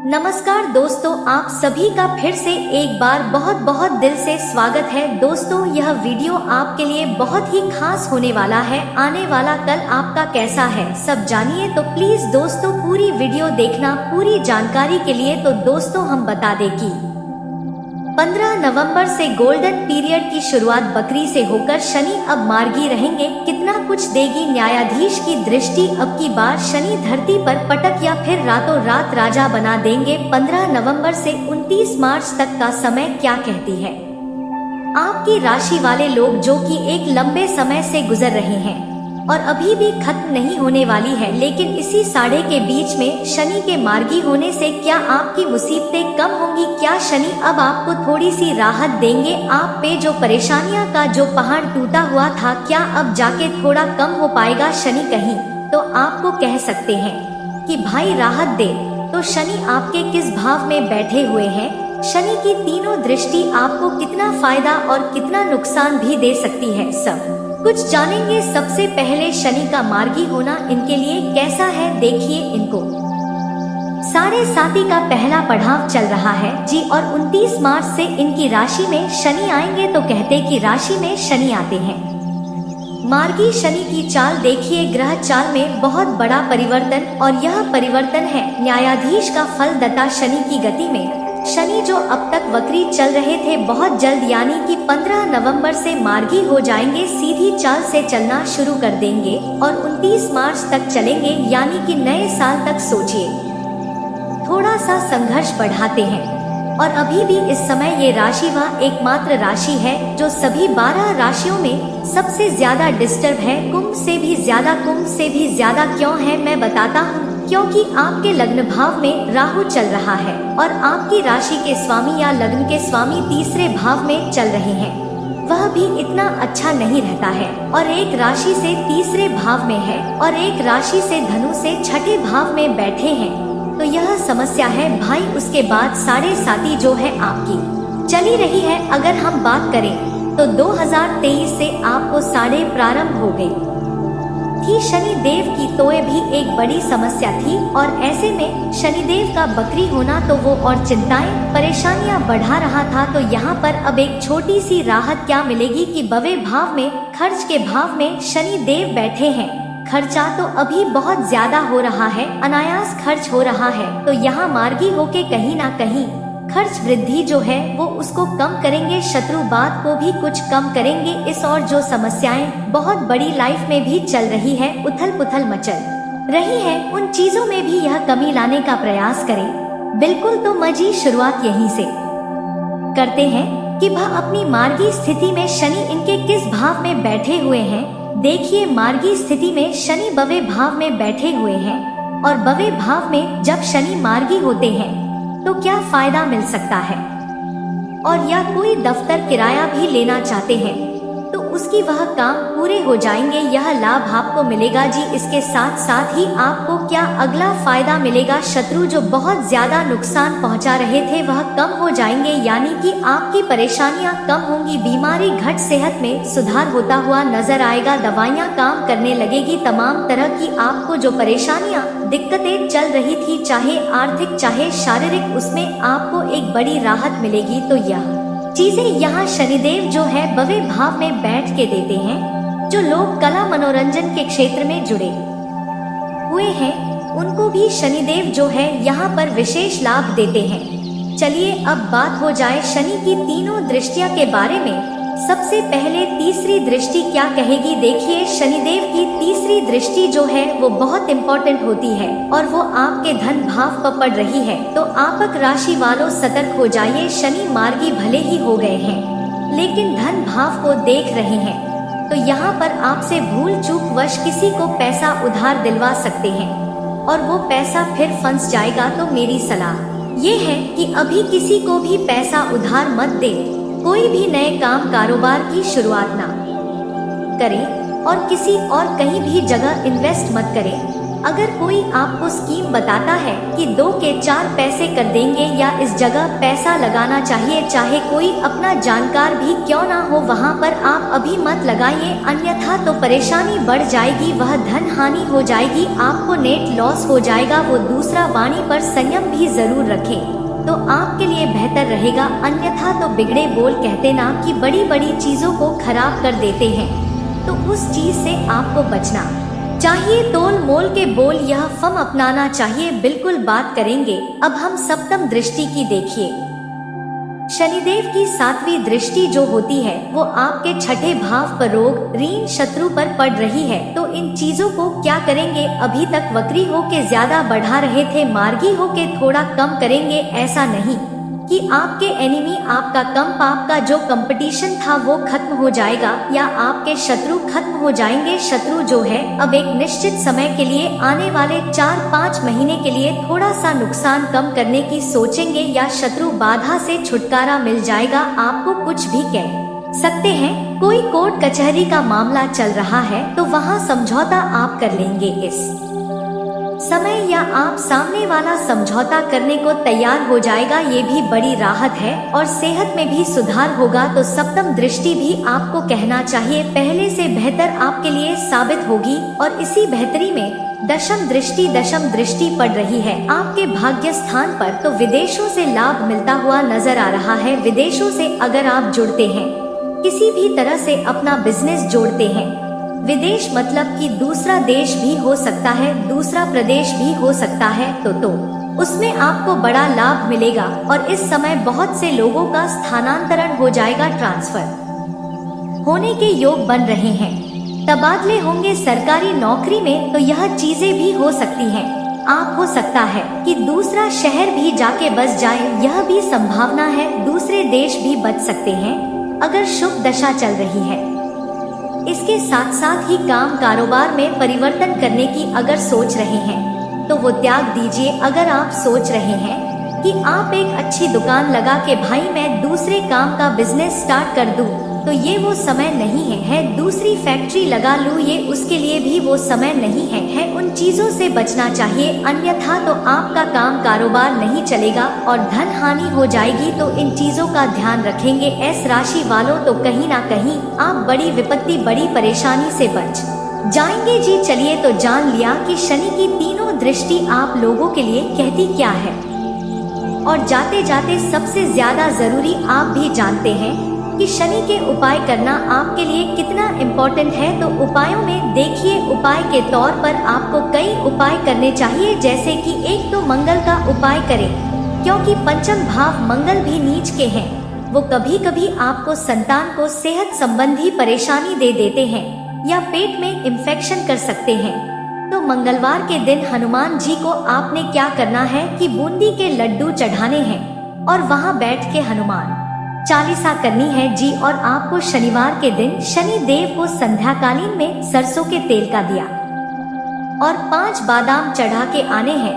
नमस्कार दोस्तों, आप सभी का फिर से एक बार बहुत बहुत दिल से स्वागत है। दोस्तों, यह वीडियो आपके लिए बहुत ही खास होने वाला है। आने वाला कल आपका कैसा है सब जानिए, तो प्लीज दोस्तों पूरी वीडियो देखना। पूरी जानकारी के लिए तो दोस्तों हम बता दें कि 15 नवंबर से गोल्डन पीरियड की शुरुआत बकरी से होकर शनि अब मार्गी रहेंगे। कितना कुछ देगी न्यायाधीश की दृष्टि। अब की बार शनि धरती पर पटक या फिर रातों रात राजा बना देंगे। 15 नवंबर से 29 मार्च तक का समय क्या कहती है आपकी राशि वाले लोग, जो कि एक लंबे समय से गुजर रहे हैं और अभी भी खत्म नहीं होने वाली है, लेकिन इसी साढ़े के बीच में शनि के मार्गी होने से क्या आपकी मुसीबतें कम होंगी? क्या शनि अब आपको थोड़ी सी राहत देंगे? आप पे जो परेशानियां का जो पहाड़ टूटा हुआ था, क्या अब जाके थोड़ा कम हो पाएगा? शनि कहीं तो आपको कह सकते हैं कि भाई राहत दे। तो शनि आपके किस भाव में बैठे हुए हैं? शनि की तीनों दृष्टि आपको कितना फायदा और कितना नुकसान भी दे सकती है, सब कुछ जानेंगे। सबसे पहले शनि का मार्गी होना इनके लिए कैसा है, देखिए इनको साढ़े साती का पहला पड़ाव चल रहा है जी, और 29 मार्च से इनकी राशि में शनि आएंगे। तो कहते कि राशि में शनि आते हैं। मार्गी शनि की चाल देखिए, ग्रह चाल में बहुत बड़ा परिवर्तन, और यह परिवर्तन है न्यायाधीश का फलदाता शनि की गति में। शनि जो अब तक वक्री चल रहे थे, बहुत जल्द यानी कि 15 नवंबर से मार्गी हो जाएंगे, सीधी चाल से चलना शुरू कर देंगे और 29 मार्च तक चलेंगे, यानी कि नए साल तक। सोचिए, थोड़ा सा संघर्ष बढ़ाते हैं, और अभी भी इस समय ये राशि वह एकमात्र राशि है जो सभी 12 राशियों में सबसे ज्यादा डिस्टर्ब है। कुंभ से भी ज्यादा क्यों है, मैं बताता हूँ। क्योंकि आपके लग्न भाव में राहु चल रहा है और आपकी राशि के स्वामी या लग्न के स्वामी तीसरे भाव में चल रहे हैं। वह भी इतना अच्छा नहीं रहता है, और एक राशि से तीसरे भाव में है और एक राशि से धनु से छठे भाव में बैठे हैं। तो यह समस्या है भाई। उसके बाद साढ़े साती जो है आपकी चली रही है। अगर हम बात करें तो 2023 से आपको साढ़े प्रारंभ हो गई थी शनि देव की, तो ये भी एक बड़ी समस्या थी, और ऐसे में शनिदेव का बकरी होना तो वो और चिंताएं परेशानियां बढ़ा रहा था। तो यहाँ पर अब एक छोटी सी राहत क्या मिलेगी कि बवे भाव में, खर्च के भाव में शनि देव बैठे हैं। खर्चा तो अभी बहुत ज्यादा हो रहा है, अनायास खर्च हो रहा है। तो यहाँ मार्गी होके कहीं ना कहीं खर्च वृद्धि जो है वो उसको कम करेंगे, शत्रु बात को भी कुछ कम करेंगे। इस और जो समस्याएं बहुत बड़ी लाइफ में भी चल रही है, उथल पुथल मचल रही है, उन चीजों में भी यह कमी लाने का प्रयास करें। बिल्कुल, तो मजी शुरुआत यहीं से करते हैं कि वह अपनी मार्गी स्थिति में शनि इनके किस भाव में बैठे हुए हैं। देखिए, मार्गी स्थिति में शनि बवे भाव में बैठे हुए हैं, और बवे भाव में जब शनि मार्गी होते हैं तो क्या फायदा मिल सकता है, और या कोई दफ्तर किराया भी लेना चाहते हैं तो उसकी वह काम पूरे हो जाएंगे, यह लाभ आपको मिलेगा जी। इसके साथ साथ ही आपको क्या अगला फायदा मिलेगा, शत्रु जो बहुत ज्यादा नुकसान पहुंचा रहे थे वह कम हो जाएंगे, यानी कि आपकी परेशानियां कम होंगी। बीमारी घट, सेहत में सुधार होता हुआ नजर आएगा, दवाइयां काम करने लगेगी। तमाम तरह की आपको जो परेशानियां दिक्कतें चल रही थी, चाहे आर्थिक चाहे शारीरिक, उसमें आपको एक बड़ी राहत मिलेगी। तो यह चीजें यहाँ शनिदेव जो है बवे भाव में बैठ के देते हैं। जो लोग कला मनोरंजन के क्षेत्र में जुड़े हुए हैं उनको भी शनिदेव जो है यहाँ पर विशेष लाभ देते हैं। चलिए अब बात हो जाए शनि की तीनों दृष्टियां के बारे में। सबसे पहले तीसरी दृष्टि क्या कहेगी, देखिए शनिदेव की तीसरी दृष्टि जो है वो बहुत इम्पोर्टेंट होती है, और वो आपके धन भाव पर पड़ रही है। तो आपक राशि वालों सतर्क हो जाइए। शनि मार्गी भले ही हो गए हैं, लेकिन धन भाव को देख रहे हैं, तो यहाँ पर आपसे भूल चूक वश किसी को पैसा उधार दिलवा सकते हैं, और वो पैसा फिर फंस जाएगा। तो मेरी सलाह ये है कि अभी किसी को भी पैसा उधार मत दे, कोई भी नए काम कारोबार की शुरुआत ना करें, और किसी और कहीं भी जगह इन्वेस्ट मत करें। अगर कोई आपको स्कीम बताता है कि 2 के 4 पैसे कर देंगे या इस जगह पैसा लगाना चाहिए, चाहे कोई अपना जानकार भी क्यों ना हो, वहाँ पर आप अभी मत लगाइए, अन्यथा तो परेशानी बढ़ जाएगी, वह धन हानि हो जाएगी, आपको नेट लॉस हो जाएगा। वो दूसरा वाणी पर संयम भी जरूर रखें तो आपके लिए बेहतर रहेगा, अन्यथा तो बिगड़े बोल कहते ना कि बड़ी बड़ी चीजों को खराब कर देते हैं, तो उस चीज से आपको बचना चाहिए। तोल मोल के बोल यह फम अपनाना चाहिए। बिल्कुल बात करेंगे अब हम सप्तम दृष्टि की। देखिए, शनिदेव की 7वीं दृष्टि जो होती है वो आपके 6ठे भाव पर रोग ऋण शत्रु पर पड़ रही है। तो इन चीजों को क्या करेंगे? अभी तक वक्री हो के ज्यादा बढ़ा रहे थे, मार्गी हो के थोड़ा कम करेंगे। ऐसा नहीं कि आपके एनिमी, आपका कम पाप का जो कंपटीशन था वो खत्म हो जाएगा या आपके शत्रु खत्म हो जाएंगे। शत्रु जो है अब एक निश्चित समय के लिए, आने वाले 4-5 महीने के लिए थोड़ा सा नुकसान कम करने की सोचेंगे या शत्रु बाधा से छुटकारा मिल जाएगा। आपको कुछ भी कह सकते हैं। कोई कोर्ट कचहरी का मामला चल रहा है तो वहाँ समझौता आप कर लेंगे इस समय, या आप सामने वाला समझौता करने को तैयार हो जाएगा, ये भी बड़ी राहत है। और सेहत में भी सुधार होगा। तो सप्तम दृष्टि भी आपको कहना चाहिए पहले से बेहतर आपके लिए साबित होगी। और इसी बेहतरी में दशम दृष्टि पड़ रही है आपके भाग्य स्थान पर। तो विदेशों से लाभ मिलता हुआ नजर आ रहा है। विदेशों से अगर आप जुड़ते हैं, किसी भी तरह से अपना बिजनेस जोड़ते हैं, विदेश मतलब कि दूसरा देश भी हो सकता है, दूसरा प्रदेश भी हो सकता है, तो उसमें आपको बड़ा लाभ मिलेगा। और इस समय बहुत से लोगों का स्थानांतरण हो जाएगा, ट्रांसफर होने के योग बन रहे हैं, तबादले होंगे सरकारी नौकरी में। तो यह चीजें भी हो सकती हैं। आप हो सकता है कि दूसरा शहर भी जाके बस जाए, यह भी संभावना है। दूसरे देश भी बच सकते हैं अगर शुभ दशा चल रही है। इसके साथ साथ ही काम कारोबार में परिवर्तन करने की अगर सोच रहे हैं तो वो त्याग दीजिए। अगर आप सोच रहे हैं कि आप एक अच्छी दुकान लगा के भाई मैं दूसरे काम का बिजनेस स्टार्ट कर दूं, तो ये वो समय नहीं है। दूसरी फैक्ट्री लगा लूं, ये उसके लिए भी वो समय नहीं है। उन चीजों से बचना चाहिए, अन्यथा तो आपका काम कारोबार नहीं चलेगा और धन हानि हो जाएगी। तो इन चीजों का ध्यान रखेंगे। एस राशि वालों तो कहीं ना कहीं आप बड़ी विपत्ति, बड़ी परेशानी से बच जाएंगे जी। चलिए, तो जान लिया कि शनि की तीनों दृष्टि आप लोगों के लिए कहती क्या है। और जाते जाते सबसे ज्यादा जरूरी आप भी जानते हैं कि शनि के उपाय करना आपके लिए कितना इम्पोर्टेंट है। तो उपायों में देखिए, उपाय के तौर पर आपको कई उपाय करने चाहिए। जैसे कि एक तो मंगल का उपाय करें, क्योंकि पंचम भाव मंगल भी नीच के हैं। वो कभी कभी आपको संतान को सेहत संबंधी परेशानी दे देते हैं या पेट में इन्फेक्शन कर सकते हैं। तो मंगलवार के दिन हनुमान जी को आपने क्या करना है कि बूंदी के लड्डू चढ़ाने हैं और वहाँ बैठ के हनुमान चालीसा करनी है जी। और आपको शनिवार के दिन शनि देव को संध्याकालीन में सरसों के तेल का दिया और 5 बादाम चढ़ा के आने हैं।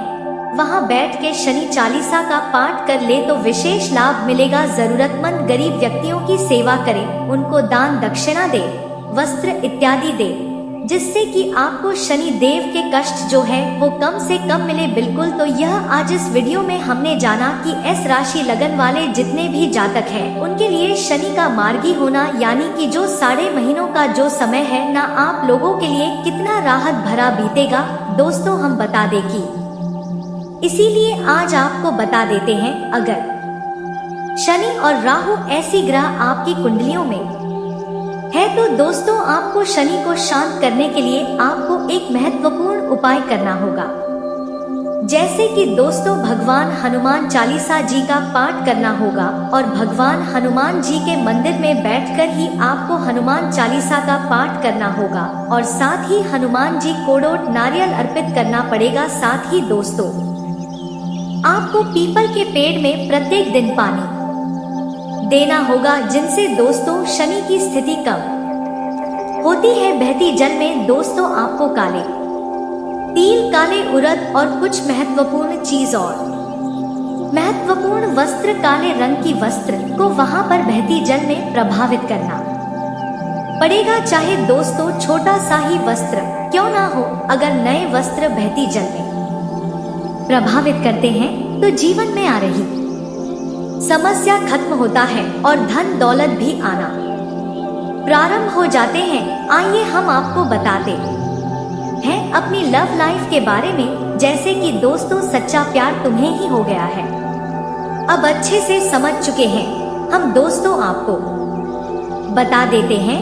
वहाँ बैठ के शनि चालीसा का पाठ कर ले तो विशेष लाभ मिलेगा। जरूरतमंद गरीब व्यक्तियों की सेवा करें, उनको दान दक्षिणा दे, वस्त्र इत्यादि दे, जिससे कि आपको शनि देव के कष्ट जो है वो कम से कम मिले। बिल्कुल, तो यह आज इस वीडियो में हमने जाना कि एस राशि लगन वाले जितने भी जातक हैं उनके लिए शनि का मार्गी होना, यानी कि जो 6.5 महीनों का जो समय है ना, आप लोगों के लिए कितना राहत भरा बीतेगा दोस्तों, हम बता दे कि इसीलिए आज आपको बता देते हैं, अगर शनि और राहु ऐसी ग्रह आपकी कुंडलियों में है तो दोस्तों आपको शनि को शांत करने के लिए आपको एक महत्वपूर्ण उपाय करना होगा। जैसे कि दोस्तों भगवान हनुमान चालीसा जी का पाठ करना होगा और भगवान हनुमान जी के मंदिर में बैठकर ही आपको हनुमान चालीसा का पाठ करना होगा और साथ ही हनुमान जी को नारियल अर्पित करना पड़ेगा। साथ ही दोस्तों आपको पीपल के पेड़ में प्रत्येक दिन पानी देना होगा, जिनसे दोस्तों शनि की स्थिति कम होती है। बहती जल में दोस्तों आपको काले तिल, काले उड़द और कुछ महत्वपूर्ण चीज और महत्वपूर्ण वस्त्र, काले रंग की वस्त्र को वहां पर बहती जल में प्रभावित करना पड़ेगा। चाहे दोस्तों छोटा सा ही वस्त्र क्यों ना हो, अगर नए वस्त्र बहती जल में प्रभावित करते हैं तो जीवन में आ रही समस्या खत्म होता है और धन दौलत भी आना प्रारंभ हो जाते हैं। आइए हम आपको बताते हैं अपनी लव लाइफ के बारे में, जैसे कि दोस्तों सच्चा प्यार तुम्हें ही हो गया है, अब अच्छे से समझ चुके हैं हम। दोस्तों आपको बता देते हैं,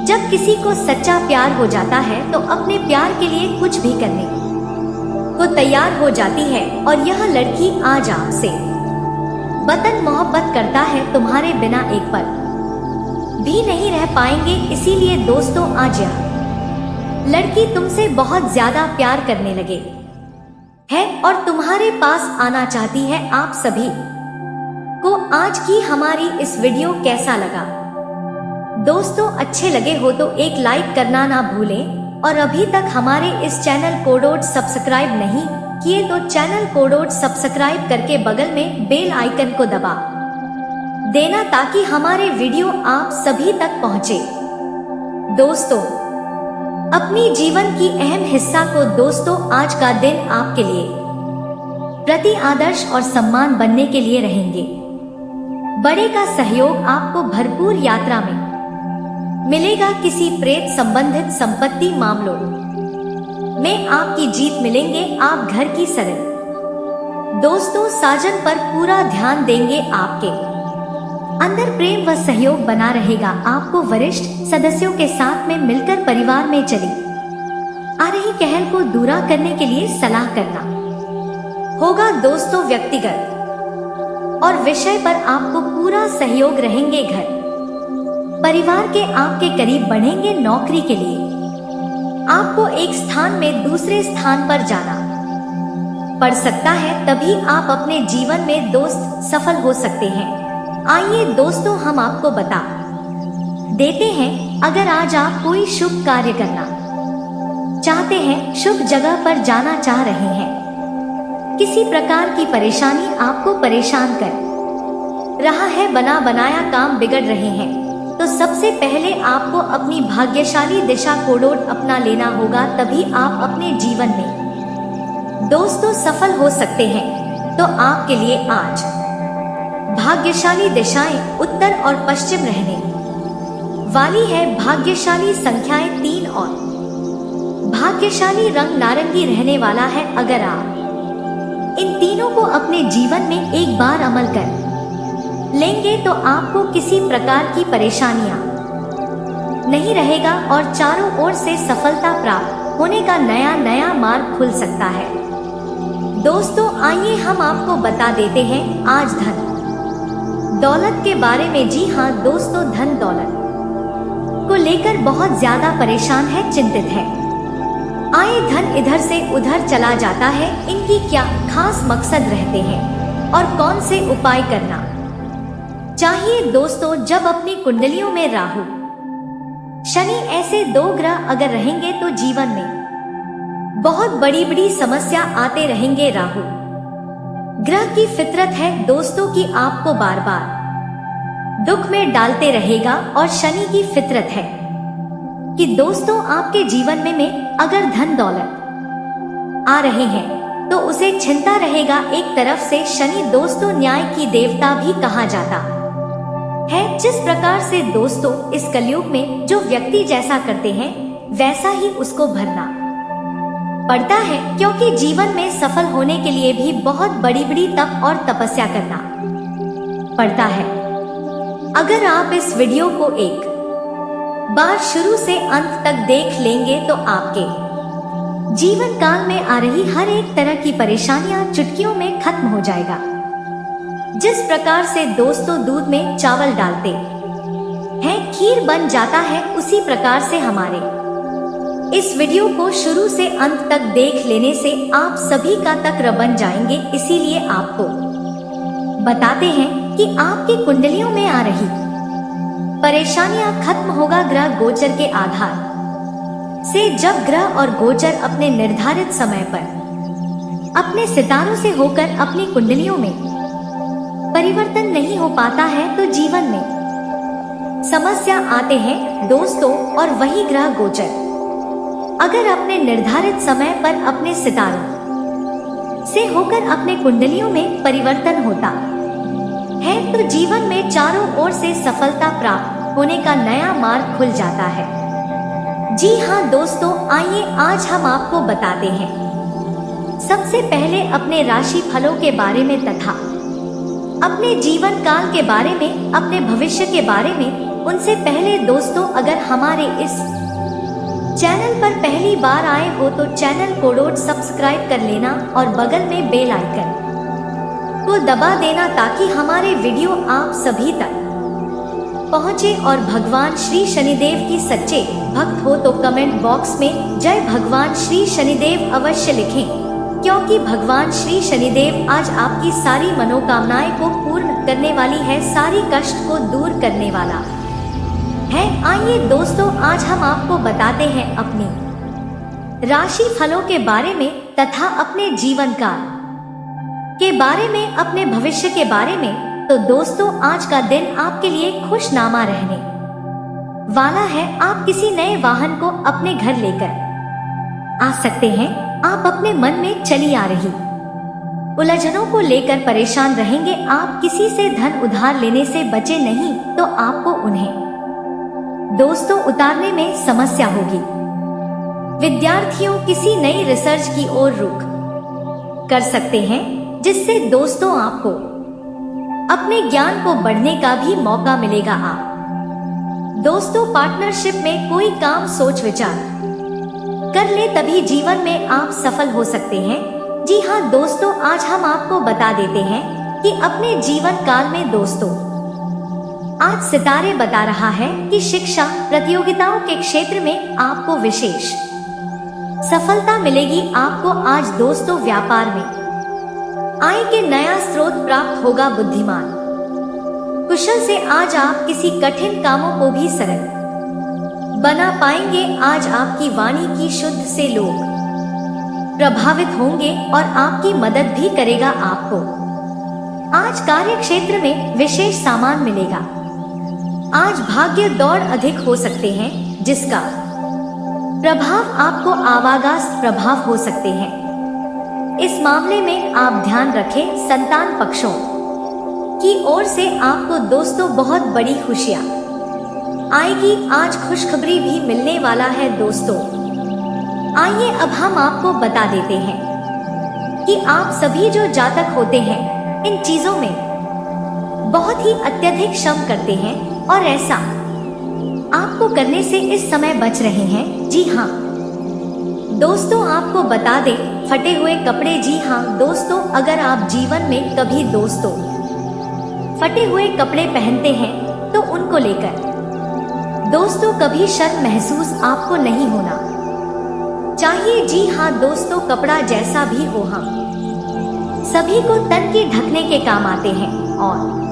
जब किसी को सच्चा प्यार हो जाता है तो अपने प्यार के लिए कुछ भी करने को तैयार हो जाती है। और यह लड़की आज आपसे वतन मोहब्बत करता है, तुम्हारे बिना एक पल भी नहीं रह पाएंगे। इसीलिए दोस्तों आज यह लड़की तुमसे बहुत ज्यादा प्यार करने लगे है और तुम्हारे पास आना चाहती है। आप सभी को आज की हमारी इस वीडियो कैसा लगा? दोस्तों अच्छे लगे हो तो एक लाइक करना ना भूलें, और अभी तक हमारे इस चैनल को सब्सक्राइब नहीं किए तो चैनल को सब्सक्राइब करके बगल में बेल आइकन को दबा देना, ताकि हमारे वीडियो आप सभी तक पहुंचे। दोस्तों अपनी जीवन की अहम हिस्सा को दोस्तों आज का दिन आपके लिए प्रति आदर्श और सम्मान बनने के लिए रहेंगे। बड़े का सहयोग आपको भरपूर यात्रा में मिलेगा। किसी प्रेत संबंधित संपत्ति मामलों में आपकी जीत मिलेंगे। आप घर की सरल दोस्तों साजन पर पूरा ध्यान देंगे। आपके अंदर प्रेम व सहयोग बना रहेगा। आपको वरिष्ठ सदस्यों के साथ में मिलकर परिवार में चली आ रही कहल को दूरा करने के लिए सलाह करना होगा। दोस्तों व्यक्तिगत और विषय पर आपको पूरा सहयोग रहेंगे। घर परिवार के आपके करीब बढ़ेंगे। नौकरी के लिए आपको एक स्थान में दूसरे स्थान पर जाना पड़ सकता है, तभी आप अपने जीवन में दोस्त सफल हो सकते हैं। आइए दोस्तों हम आपको बता देते हैं, अगर आज आप कोई शुभ कार्य करना चाहते हैं, शुभ जगह पर जाना चाह रहे हैं, किसी प्रकार की परेशानी आपको परेशान कर रहा है, बना बनाया काम बिगड़ रहे हैं, तो सबसे पहले आपको अपनी भाग्यशाली दिशा कोड अपना लेना होगा, तभी आप अपने जीवन में दोस्तों सफल हो सकते हैं। तो आपके लिए आज भाग्यशाली दिशाएं उत्तर और पश्चिम रहने वाली है। भाग्यशाली संख्याएं 3 और भाग्यशाली रंग नारंगी रहने वाला है। अगर आप इन तीनों को अपने जीवन में एक बार अमल कर लेंगे तो आपको किसी प्रकार की परेशानियां नहीं रहेगा और चारों ओर से सफलता प्राप्त होने का नया मार्ग खुल सकता है। दोस्तों आइए हम आपको बता देते हैं आज धन दौलत के बारे में। जी हाँ दोस्तों, धन दौलत को लेकर बहुत ज्यादा परेशान है, चिंतित है। आए धन इधर से उधर चला जाता है, इनकी क्या खास मकसद रहते हैं और कौन से उपाय करना चाहिए? दोस्तों जब अपनी कुंडलियों में राहु शनि ऐसे 2 ग्रह अगर रहेंगे तो जीवन में बहुत बड़ी बड़ी समस्या आते रहेंगे। राहु ग्रह की फितरत है दोस्तों की आपको बार बार दुख में डालते रहेगा, और शनि की फितरत है कि दोस्तों आपके जीवन में अगर धन दौलत आ रहे हैं तो उसे छिनता रहेगा। एक तरफ से शनि दोस्तों न्याय की देवता भी कहा जाता है। जिस प्रकार से दोस्तों इस कलयुग में जो व्यक्ति जैसा करते हैं वैसा ही उसको भरना पड़ता है, क्योंकि जीवन में सफल होने के लिए भी बहुत बड़ी बड़ी तप और तपस्या करना पड़ता है। अगर आप इस वीडियो को एक बार शुरू से अंत तक देख लेंगे तो आपके जीवन काल में आ रही हर एक तरह की परेशानियां चुटकियों में खत्म हो जाएगा। जिस प्रकार से दोस्तों दूध में चावल डालते हैं खीर बन जाता है, उसी प्रकार से हमारे इस वीडियो को शुरू से अंत तक देख लेने से आप सभी का तक्र बन जाएंगे। इसीलिए आपको बताते हैं कि आपकी कुंडलियों में आ रही परेशानियां खत्म होगा ग्रह गोचर के आधार से। जब ग्रह और गोचर अपने निर्धारित समय पर अपने सितारों से होकर अपनी कुंडलियों में परिवर्तन नहीं हो पाता है तो जीवन में समस्या आते हैं दोस्तों। और वही ग्रह गोचर अगर अपने निर्धारित समय पर अपने सितारों से होकर अपने कुंडलियों में परिवर्तन होता है तो जीवन में चारों ओर से सफलता प्राप्त होने का नया मार्ग खुल जाता है। जी हाँ दोस्तों, आइए आज हम आपको बताते हैं सबसे पहले अपने राशि फलों के बारे में तथा अपने जीवन काल के बारे में, अपने भविष्य के बारे में। उनसे पहले दोस्तों, अगर हमारे इस चैनल पर पहली बार आए हो तो चैनल को सब्सक्राइब कर लेना और बगल में बेल आइकन को दबा देना ताकि हमारे वीडियो आप सभी तक पहुंचे। और भगवान श्री शनिदेव की सच्चे भक्त हो तो कमेंट बॉक्स में जय भगवान श्री शनिदेव अवश्य लिखें, क्योंकि भगवान श्री शनिदेव आज आपकी सारी मनोकामनाएं को पूर्ण करने वाली है, सारी कष्ट को दूर करने वाला है। आइए दोस्तों, आज हम आपको बताते हैं अपनी राशि फलों के बारे में तथा अपने जीवन काल के बारे में, अपने भविष्य के बारे में। तो दोस्तों, आज का दिन आपके लिए खुशनामा रहने वाला है। आप किसी नए वाहन को अपने घर लेकर आ सकते हैं। आप अपने मन में चली आ रही उलझनों को लेकर परेशान रहेंगे। आप किसी से धन उधार लेने से बचे नहीं तो आपको उन्हें दोस्तों उतारने में समस्या होगी। विद्यार्थियों किसी नई रिसर्च की ओर रुख कर सकते हैं, जिससे दोस्तों आपको अपने ज्ञान को बढ़ने का भी मौका मिलेगा। आप दोस्तों पार्टनरशिप में कोई काम सोच विचार कर ले तभी जीवन में आप सफल हो सकते हैं। जी हाँ दोस्तों, आज हम आपको बता देते हैं कि अपने जीवन काल में दोस्तों आज सितारे बता रहा है कि शिक्षा प्रतियोगिताओं के क्षेत्र में आपको विशेष सफलता मिलेगी। आपको आज दोस्तों व्यापार में आय के नया स्रोत प्राप्त होगा। बुद्धिमान कुशल से आज आप किसी कठिन कामों को भी सरल बना पाएंगे। आज आपकी वाणी की शुद्ध से लोग प्रभावित होंगे और आपकी मदद भी करेगा। आपको आज कार्य क्षेत्र में विशेष सम्मान मिलेगा। आज भाग्य दौड़ अधिक हो सकते हैं, जिसका प्रभाव आपको आवागस्त प्रभाव हो सकते हैं। इस मामले में आप ध्यान रखें, संतान पक्षों की ओर से आपको दोस्तों बहुत बड़ी खुशियां आएगी। आज खुशखबरी भी मिलने वाला है दोस्तों। आइए अब हम आपको बता देते हैं कि आप सभी जो जातक होते हैं इन चीजों में बहुत ही अत्यधिक श्रम करते हैं और ऐसा आपको करने से इस समय बच रहे हैं। जी हाँ दोस्तों, आपको बता दें, फटे हुए कपड़े। जी हाँ दोस्तों, अगर आप जीवन में कभी दोस्तों फटे हुए कपड़े पहनते हैं तो उनको लेकर दोस्तों कभी शर्म महसूस आपको नहीं होना चाहिए। जी हाँ दोस्तों, कपड़ा जैसा भी हो हम सभी को तन के ढकने के काम आते हैं। और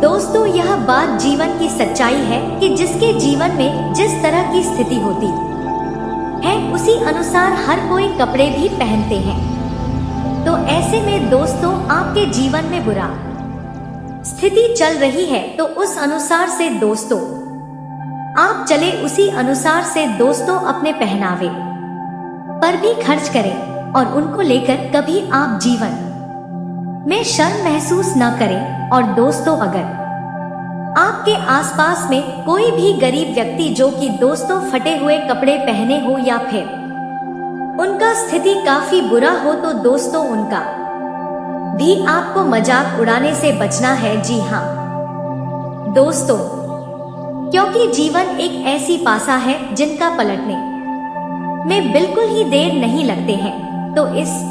दोस्तों यह बात जीवन की सच्चाई है कि जिसके जीवन में जिस तरह की स्थिति होती है उसी अनुसार हर कोई कपड़े भी पहनते हैं। तो ऐसे में दोस्तों आपके जीवन में बुरा स्थिति चल रही है तो उस अनुसार से दोस्तों आप चले, उसी अनुसार से दोस्तों अपने पहनावे पर भी खर्च करें और उनको लेकर कभी आप जीवन में शर्म महसूस न करें। और दोस्तों अगर आपके आसपास में कोई भी गरीब व्यक्ति जो कि दोस्तों फटे हुए कपड़े पहने हो या फिर उनका स्थिति काफी बुरा हो तो दोस्तों उनका भी आपको मजाक उड़ाने से बचना है। जी हाँ दोस्तों, क्योंकि जीवन एक ऐसी पासा है जिनका पलटने में बिल्कुल ही देर नहीं लगते हैं। तो इस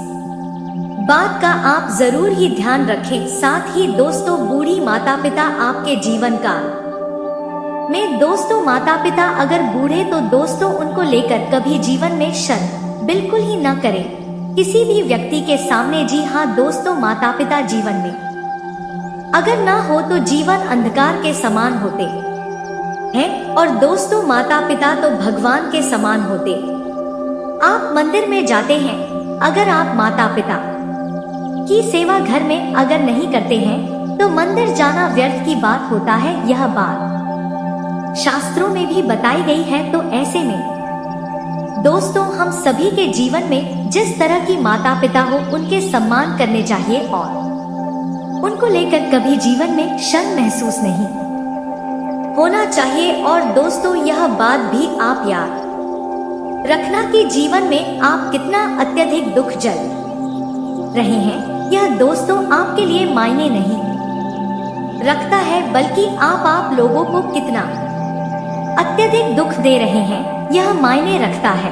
बात का आप जरूर ही ध्यान रखें। साथ ही दोस्तों बूढ़ी माता पिता आपके जीवन काल में दोस्तों माता पिता अगर बूढ़े तो दोस्तों उनको लेकर कभी जीवन में शर्म बिल्कुल ही न करें किसी भी व्यक्ति के सामने। जी हाँ दोस्तों, माता पिता जीवन में अगर ना हो तो जीवन अंधकार के समान होते हैं और दोस्तों माता पिता तो भगवान के समान होते। आप मंदिर में जाते हैं, अगर आप माता पिता की सेवा घर में अगर नहीं करते हैं तो मंदिर जाना व्यर्थ की बात होता है। यह बात शास्त्रों में भी बताई गई है। तो ऐसे में दोस्तों, हम सभी के जीवन में जिस तरह की माता पिता हो उनके सम्मान करने चाहिए और उनको लेकर कभी जीवन में शर्म महसूस नहीं होना चाहिए। और दोस्तों, यह बात भी आप याद रखना कि जीवन में आप कितना अत्यधिक दुख झेल रहे हैं, यह दोस्तों आपके लिए मायने नहीं रखता है, बल्कि आप लोगों को कितना अत्यधिक दुख दे रहे हैं यह मायने रखता है।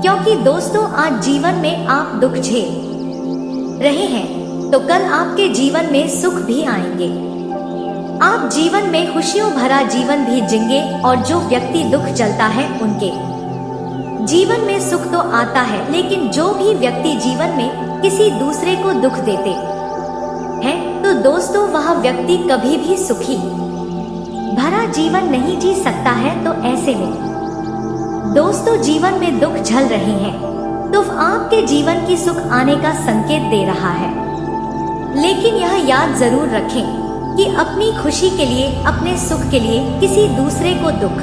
क्योंकि दोस्तों, आज जीवन में आप दुख झेल रहे हैं तो कल आपके जीवन में सुख भी आएंगे। आप जीवन में खुशियों भरा जीवन भी जिएंगे और जो व्यक्ति दुख झेलता है उनके जीवन में सुख तो आता है, लेकिन जो भी व्यक्ति जीवन में किसी दूसरे को दुख देते हैं तो दोस्तों वह व्यक्ति कभी भी सुखी भरा जीवन नहीं जी सकता है। तो ऐसे में दोस्तों, जीवन में दुख झेल रहे हैं तो आपके जीवन की सुख आने का संकेत दे रहा है। लेकिन यह याद जरूर रखें कि अपनी खुशी के लिए, अपने सुख के लिए किसी दूसरे को दुख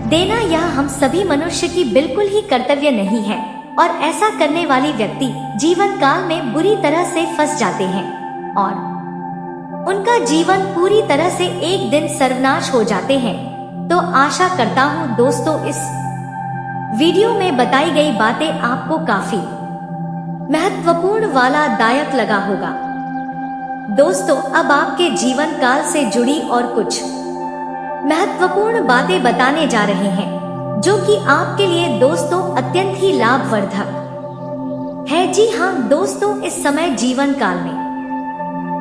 देना यह हम सभी मनुष्य की बिल्कुल ही कर्तव्य नहीं है। और ऐसा करने वाली व्यक्ति जीवन काल में बुरी तरह से फंस जाते हैं और उनका जीवन पूरी तरह से एक दिन सर्वनाश हो जाते हैं। तो आशा करता हूँ दोस्तों इस वीडियो में बताई गई बातें आपको काफी महत्वपूर्ण वाला दायक लगा होगा। दोस्तों, अब आपके जीवन काल से जुड़ी और कुछ महत्वपूर्ण बातें बताने जा रहे हैं जो कि आपके लिए दोस्तों अत्यंत ही लाभवर्धक है। जी हाँ दोस्तों, इस समय जीवन काल में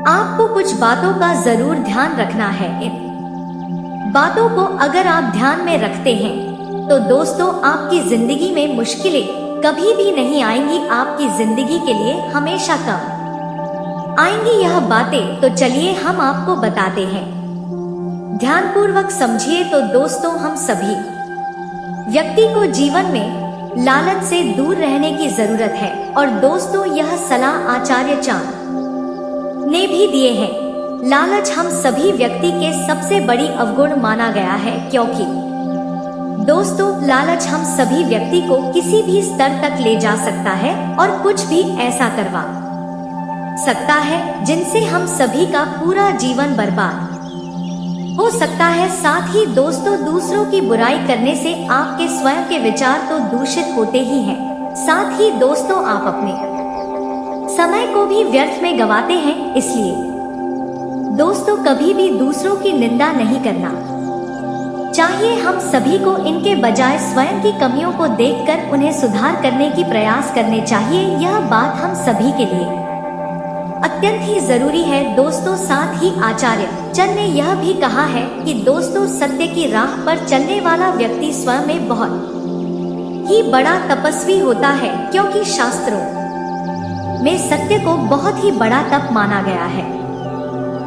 आपको कुछ बातों का जरूर ध्यान रखना है। इन बातों को अगर आप ध्यान में रखते हैं तो दोस्तों आपकी जिंदगी में मुश्किलें कभी भी नहीं आएंगी, आपकी जिंदगी के लिए हमेशा कम आएंगी यह बातें। तो चलिए हम आपको बताते हैं, ध्यानपूर्वक समझिए। तो दोस्तों, हम सभी व्यक्ति को जीवन में लालच से दूर रहने की जरूरत है। और दोस्तों, यह सलाह आचार्य चाणक्य ने भी दिए हैं। लालच हम सभी व्यक्ति के सबसे बड़ी अवगुण माना गया है, क्योंकि दोस्तों लालच हम सभी व्यक्ति को किसी भी स्तर तक ले जा सकता है और कुछ भी ऐसा करवा सकता है जिनसे हम सभी का पूरा जीवन बर्बाद हो सकता है। साथ ही दोस्तों, दूसरों की बुराई करने से आपके स्वयं के विचार तो दूषित होते ही हैं, साथ ही दोस्तों आप अपने समय को भी व्यर्थ में गवाते हैं। इसलिए दोस्तों, कभी भी दूसरों की निंदा नहीं करना चाहिए। हम सभी को इनके बजाय स्वयं की कमियों को देखकर उन्हें सुधार करने की प्रयास करने चाहिए। यह बात हम सभी के लिए अत्यंत ही जरूरी है दोस्तों। साथ ही आचार्य चाणक्य ने यह भी कहा है कि दोस्तों, सत्य की राह पर चलने वाला व्यक्ति स्वयं में बहुत ही बड़ा तपस्वी होता है, क्योंकि शास्त्रों में सत्य को बहुत ही बड़ा तप माना गया है।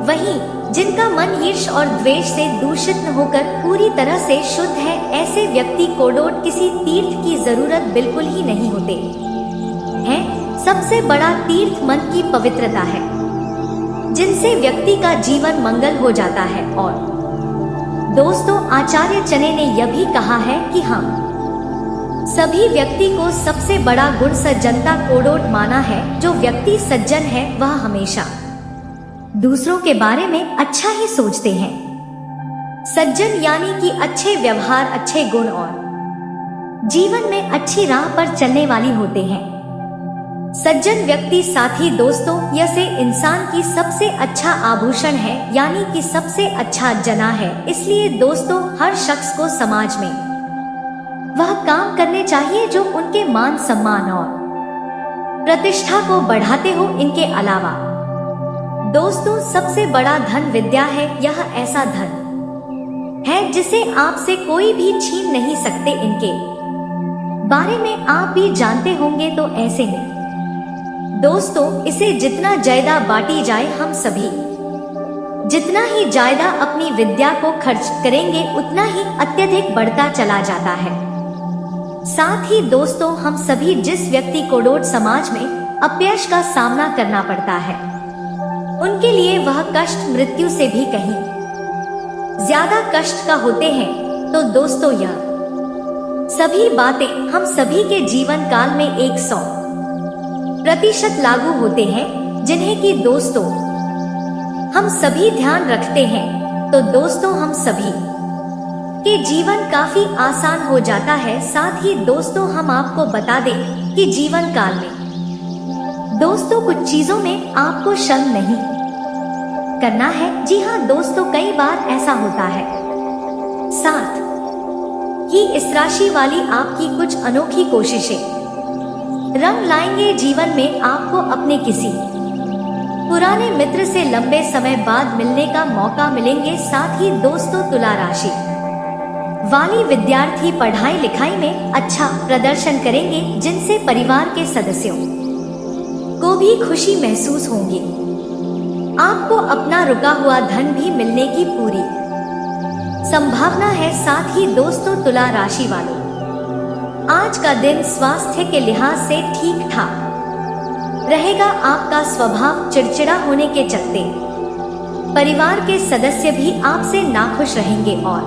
वहीं जिनका मन ईर्ष्या और द्वेष से दूषित न होकर पूरी तरह से शुद्ध है, ऐसे व्यक्ति को किसी तीर्थ की जरूरत बिल्कुल ही नहीं होते हैं। सबसे बड़ा तीर्थ मन की पवित्रता है, जिनसे व्यक्ति का जीवन मंगल हो जाता है। और दोस्तों, आचार्य चाणक्य ने यह भी कहा है कि हम सभी व्यक्ति को सबसे बड़ा गुण सज्जनता को माना है। जो व्यक्ति सज्जन है वह हमेशा दूसरों के बारे में अच्छा ही सोचते हैं। सज्जन यानी कि अच्छे व्यवहार, अच्छे गुण और जीवन में अच्छी राह पर चलने वाली होते हैं। सज्जन व्यक्ति साथी दोस्तों यह से इंसान की सबसे अच्छा आभूषण है, यानी कि सबसे अच्छा जना है। इसलिए दोस्तों, हर शख्स को समाज में वह काम करने चाहिए जो उनके मान सम्मान और प्रतिष्ठा को बढ़ाते हो। इनके अलावा दोस्तों, सबसे बड़ा धन विद्या है। यह ऐसा धन है जिसे आपसे कोई भी छीन नहीं सकते। इनके बारे में आप भी जानते होंगे। तो ऐसे में दोस्तों, इसे जितना ज्यादा बांटी जाए, हम सभी जितना ही ज्यादा अपनी विद्या को खर्च करेंगे उतना ही अत्यधिक बढ़ता चला जाता है। साथ ही दोस्तों, हम सभी जिस व्यक्ति को समाज में अपयश का सामना करना पड़ता है, उनके लिए वह कष्ट मृत्यु से भी कहीं ज्यादा कष्ट का होते हैं। तो दोस्तों, यह सभी बातें हम सभी के जीवन काल में 100% लागू होते हैं, जिन्हें कि दोस्तों हम सभी ध्यान रखते हैं, तो दोस्तों हम सभी के जीवन काफी आसान हो जाता है। साथ ही दोस्तों हम आपको बता दें कि जीवन काल में दोस्तों कुछ चीजों में आपको शर्म नहीं करना है। जी हाँ दोस्तों, कई बार ऐसा होता है। साथ ही इस राशि वाली आपकी कुछ अनोखी कोशिशें रंग लाएंगे जीवन में। आपको अपने किसी पुराने मित्र से लंबे समय बाद मिलने का मौका मिलेंगे। साथ ही दोस्तों तुला राशि वाली विद्यार्थी पढ़ाई लिखाई में अच्छा प्रदर्शन करेंगे, जिनसे परिवार के सदस्यों को भी खुशी महसूस होगी। आपको अपना रुका हुआ धन भी मिलने की पूरी संभावना है। साथ ही दोस्तों तुला राशि वालों, आज का दिन स्वास्थ्य के लिहाज से ठीक ठाक रहेगा। आपका स्वभाव चिड़चिड़ा होने के चलते परिवार के सदस्य भी आपसे नाखुश रहेंगे और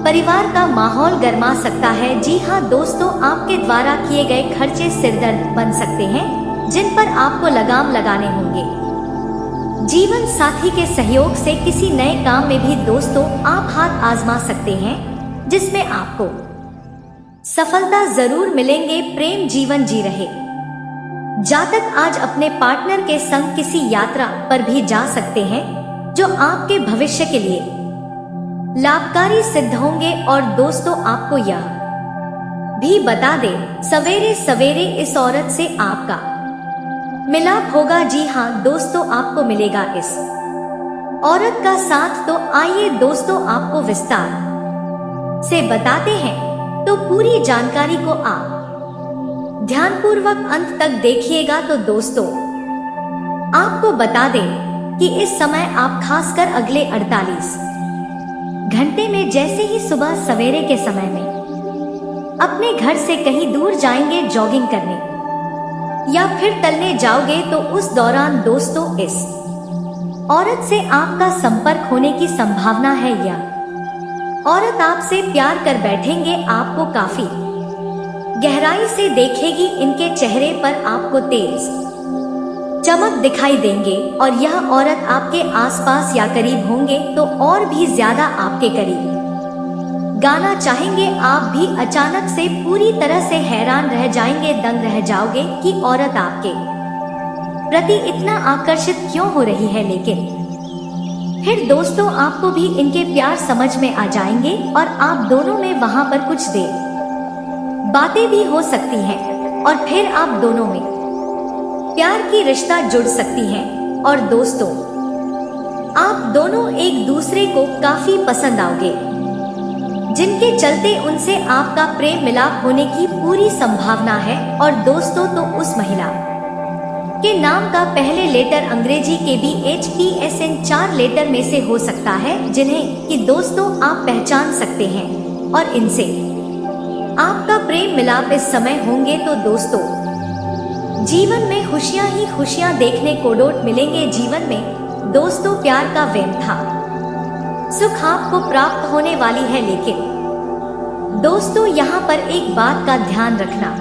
परिवार का माहौल गर्मा सकता है। जी हाँ दोस्तों, आपके द्वारा किए गए खर्चे सिरदर्द बन सकते हैं, जिन पर आपको लगाम लगाने होंगे। जीवन साथी के सहयोग से किसी नए काम में भी दोस्तों आप हाथ आजमा सकते हैं, जिसमें आपको सफलता जरूर मिलेंगे। प्रेम जीवन जी रहे जातक आज अपने पार्टनर के संग किसी यात्रा पर भी जा सकते हैं, जो आपके भविष्य के लिए लाभकारी सिद्ध होंगे। और दोस्तों आपको यह भी बता दें, सवेरे सवेरे इस औरत से आपका मिलाप होगा। जी हाँ दोस्तों, आपको मिलेगा इस औरत का साथ। तो आइए दोस्तों आपको विस्तार से बताते हैं, तो पूरी जानकारी को आप ध्यानपूर्वक अंत तक देखिएगा। तो दोस्तों आपको बता दें कि इस समय आप खासकर अगले 48 घंटे में, जैसे ही सुबह सवेरे के समय में अपने घर से कहीं दूर जाएंगे जॉगिंग करने या फिर टहलने जाओगे, तो उस दौरान दोस्तों इस औरत से आपका संपर्क होने की संभावना है। यह औरत आपसे प्यार कर बैठेंगे, आपको काफी गहराई से देखेगी। इनके चेहरे पर आपको तेज चमक दिखाई देंगे और यह औरत आपके आसपास या करीब होंगे तो और भी ज्यादा आपके करीब गाना चाहेंगे। आप भी अचानक से पूरी तरह से हैरान रह जाएंगे, दंग रह जाओगे कि औरत आपके प्रति इतना आकर्षित क्यों हो रही है। लेकिन फिर दोस्तों आपको भी इनके प्यार समझ में आ जाएंगे और आप दोनों में वहां पर कुछ देर बातें भी हो सकती हैं और फिर आप दोनों में प्यार की रिश्ता जुड़ सकती है। और दोस्तों आप दोनों एक दूसरे को काफी पसंद आओगे, जिनके चलते उनसे आपका प्रेम मिलाप होने की पूरी संभावना है। और दोस्तों तो उस महिला के नाम का पहले लेटर अंग्रेजी के BHPSN 4 लेटर में से हो सकता है, जिन्हें कि दोस्तों आप पहचान सकते हैं और इनसे आपका प्रेम मिलाप इस समय होंगे। तो दोस्तों जीवन में खुशियां ही खुशियां देखने को डोट मिलेंगे। जीवन में दोस्तों प्यार का वेम था, सुख आपको प्राप्त होने वाली है। लेकिन दोस्तों यहाँ पर एक बात का ध्यान रखना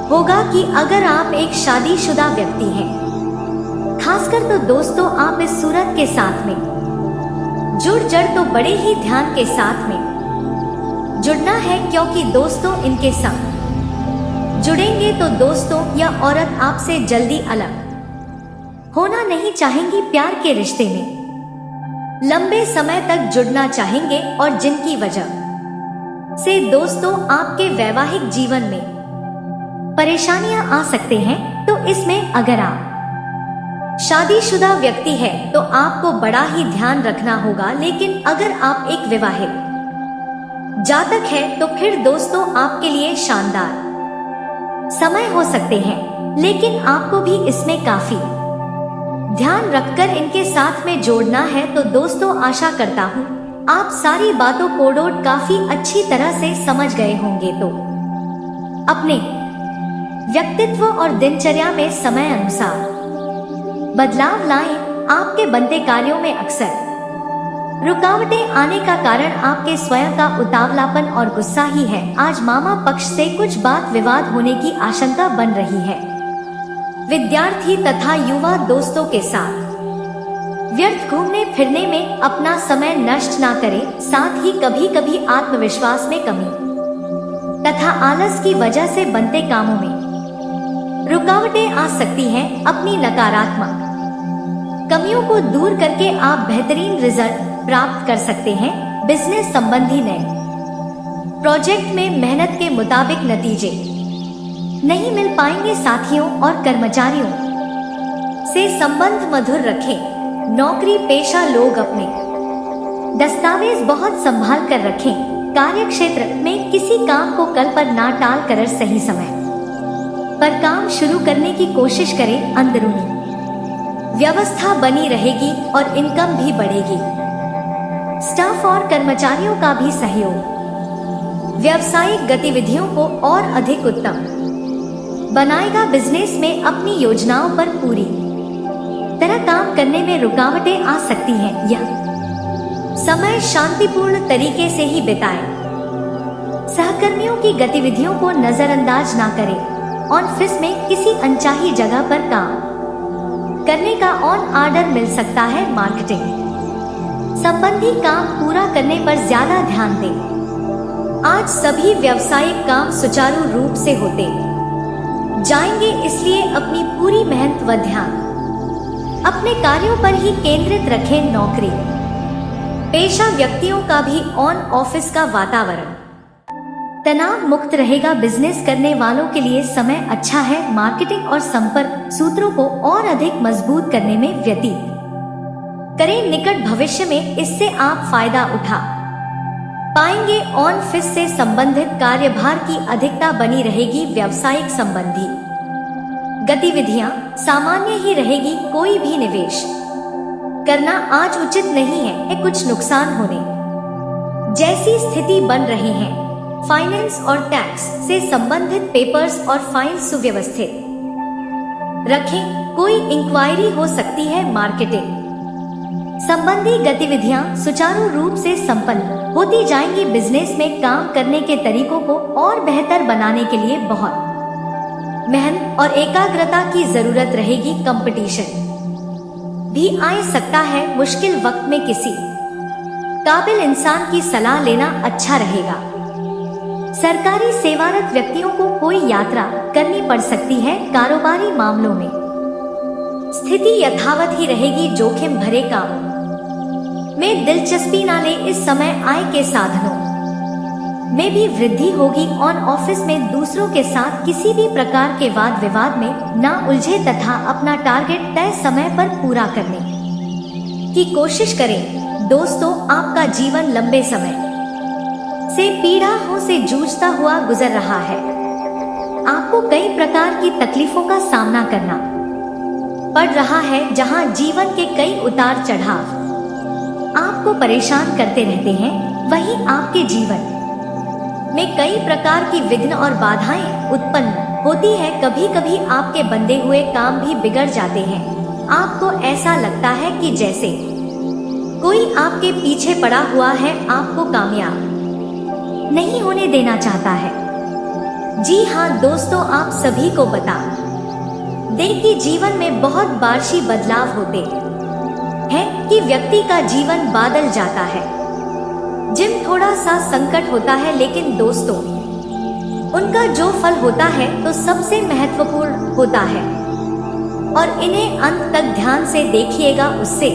होगा कि अगर आप एक शादीशुदा व्यक्ति हैं, खासकर तो दोस्तों आप इस सूरत के साथ में जुड़ जड़ तो बड़े ही ध्यान के साथ में जुड़ना है, क्योंकि दोस्तों इनके संग जुड़ेंगे तो दोस्तों यह औरत आपसे जल्दी अलग होना नहीं चाहेंगी, प्यार के रिश्ते में लंबे समय तक जुड़ना चाहेंगे और जिनकी वजह से दोस्तों आपके वैवाहिक जीवन में परेशानियां आ सकते हैं। तो इसमें अगर आप शादीशुदा व्यक्ति है तो आपको बड़ा ही ध्यान रखना होगा। लेकिन अगर आप एक विवाहित जातक है तो फिर दोस्तों आपके लिए शानदार समय हो सकते हैं। लेकिन आपको भी इसमें काफी ध्यान रखकर इनके साथ में जोड़ना है। तो दोस्तों आशा करता हूँ आप सारी बातों को डोट काफी अच्छी तरह से समझ गए होंगे। तो अपने व्यक्तित्व और दिनचर्या में समय अनुसार बदलाव लाएं। आपके बनते कार्यों में अक्सर रुकावटें आने का कारण आपके स्वयं का उतावलापन और गुस्सा ही है। आज मामा पक्ष से कुछ बात विवाद होने की आशंका बन रही है। विद्यार्थी तथा युवा दोस्तों के साथ व्यर्थ घूमने फिरने में अपना समय नष्ट ना करें। साथ ही कभी कभी आत्मविश्वास में कमी तथा आलस की वजह से बनते कामों में रुकावटें आ सकती हैं। अपनी नकारात्मक कमियों को दूर करके आप बेहतरीन रिजल्ट प्राप्त कर सकते हैं। बिजनेस संबंधी नए प्रोजेक्ट में मेहनत के मुताबिक नतीजे नहीं मिल पाएंगे। साथियों और कर्मचारियों से संबंध मधुर रखें। नौकरी पेशा लोग अपने दस्तावेज बहुत संभाल कर रखें। कार्य क्षेत्र में किसी काम को कल पर ना टाल कर सही समय पर काम शुरू करने की कोशिश करें। अंदरूनी व्यवस्था बनी रहेगी और इनकम भी बढ़ेगी। स्टाफ और कर्मचारियों का भी सहयोग व्यावसायिक गतिविधियों को और अधिक उत्तम बनाएगा। बिजनेस में अपनी योजनाओं पर पूरी तरह काम करने में रुकावटें आ सकती हैं। यह समय शांतिपूर्ण तरीके से ही बिताएं। सहकर्मियों की गतिविधियों को नजरअंदाज ना करें। ऑफिस में किसी अनचाही जगह पर काम करने का ऑन ऑर्डर मिल सकता है। मार्केटिंग संबंधी काम पूरा करने पर ज्यादा ध्यान दें। आज सभी व्यावसायिक काम सुचारू रूप से होते जाएंगे, इसलिए अपनी पूरी मेहनत व ध्यान अपने कार्यों पर ही केंद्रित रखें। नौकरी पेशा व्यक्तियों का भी ऑन ऑफिस का वातावरण तनाव मुक्त रहेगा। बिजनेस करने वालों के लिए समय अच्छा है। मार्केटिंग और संपर्क सूत्रों को और अधिक मजबूत करने में व्यतीत करें। निकट भविष्य में इससे आप फायदा उठा पाएंगे। ऑफिस से संबंधित कार्यभार की अधिकता बनी रहेगी। व्यावसायिक संबंधी गतिविधियां सामान्य ही रहेगी। कोई भी निवेश करना आज उचित नहीं है। कुछ नुकसान होने जैसी स्थिति बन रही है। फाइनेंस और टैक्स से संबंधित पेपर्स और फाइल सुव्यवस्थित रखें। कोई इंक्वायरी हो सकती है। मार्केटिंग संबंधी गतिविधियां सुचारू रूप से संपन्न होती जाएंगी। बिजनेस में काम करने के तरीकों को और बेहतर बनाने के लिए बहुत मेहनत और एकाग्रता की जरूरत रहेगी। कंपटीशन भी आ सकता है। मुश्किल वक्त में किसी काबिल इंसान की सलाह लेना अच्छा रहेगा। सरकारी सेवारत व्यक्तियों को कोई यात्रा करनी पड़ सकती है। कारोबारी मामलों में स्थिति यथावत ही रहेगी। जोखिम भरे काम में दिलचस्पी ना ले। इस समय आय के साधनों में भी वृद्धि होगी। ऑन ऑफिस में दूसरों के साथ किसी भी प्रकार के वाद विवाद में ना उलझे तथा अपना टारगेट तय समय पर पूरा करने की कोशिश करें। दोस्तों, आपका जीवन लंबे समय से पीड़ाओं से जूझता हुआ गुजर रहा है। आपको कई प्रकार की तकलीफों का सामना करना पड़ रहा है, जहां जीवन के कई उतार चढ़ाव आपको परेशान करते रहते हैं। वहीं आपके जीवन में कई प्रकार की विघ्न और बाधाएं उत्पन्न होती है। कभी कभी आपके बंधे हुए काम भी बिगड़ जाते हैं। आपको ऐसा लगता है कि जैसे कोई आपके पीछे पड़ा हुआ है, आपको कामयाब नहीं होने देना चाहता है। जी हाँ दोस्तों, आप सभी को बता दें कि जीवन में बहुत बारिशी बदलाव होते हैं कि व्यक्ति का जीवन बदल जाता है। जिन थोड़ा सा संकट होता है, लेकिन दोस्तों उनका जो फल होता है तो सबसे महत्वपूर्ण होता है। और इन्हें अंत तक ध्यान से देखिएगा। उससे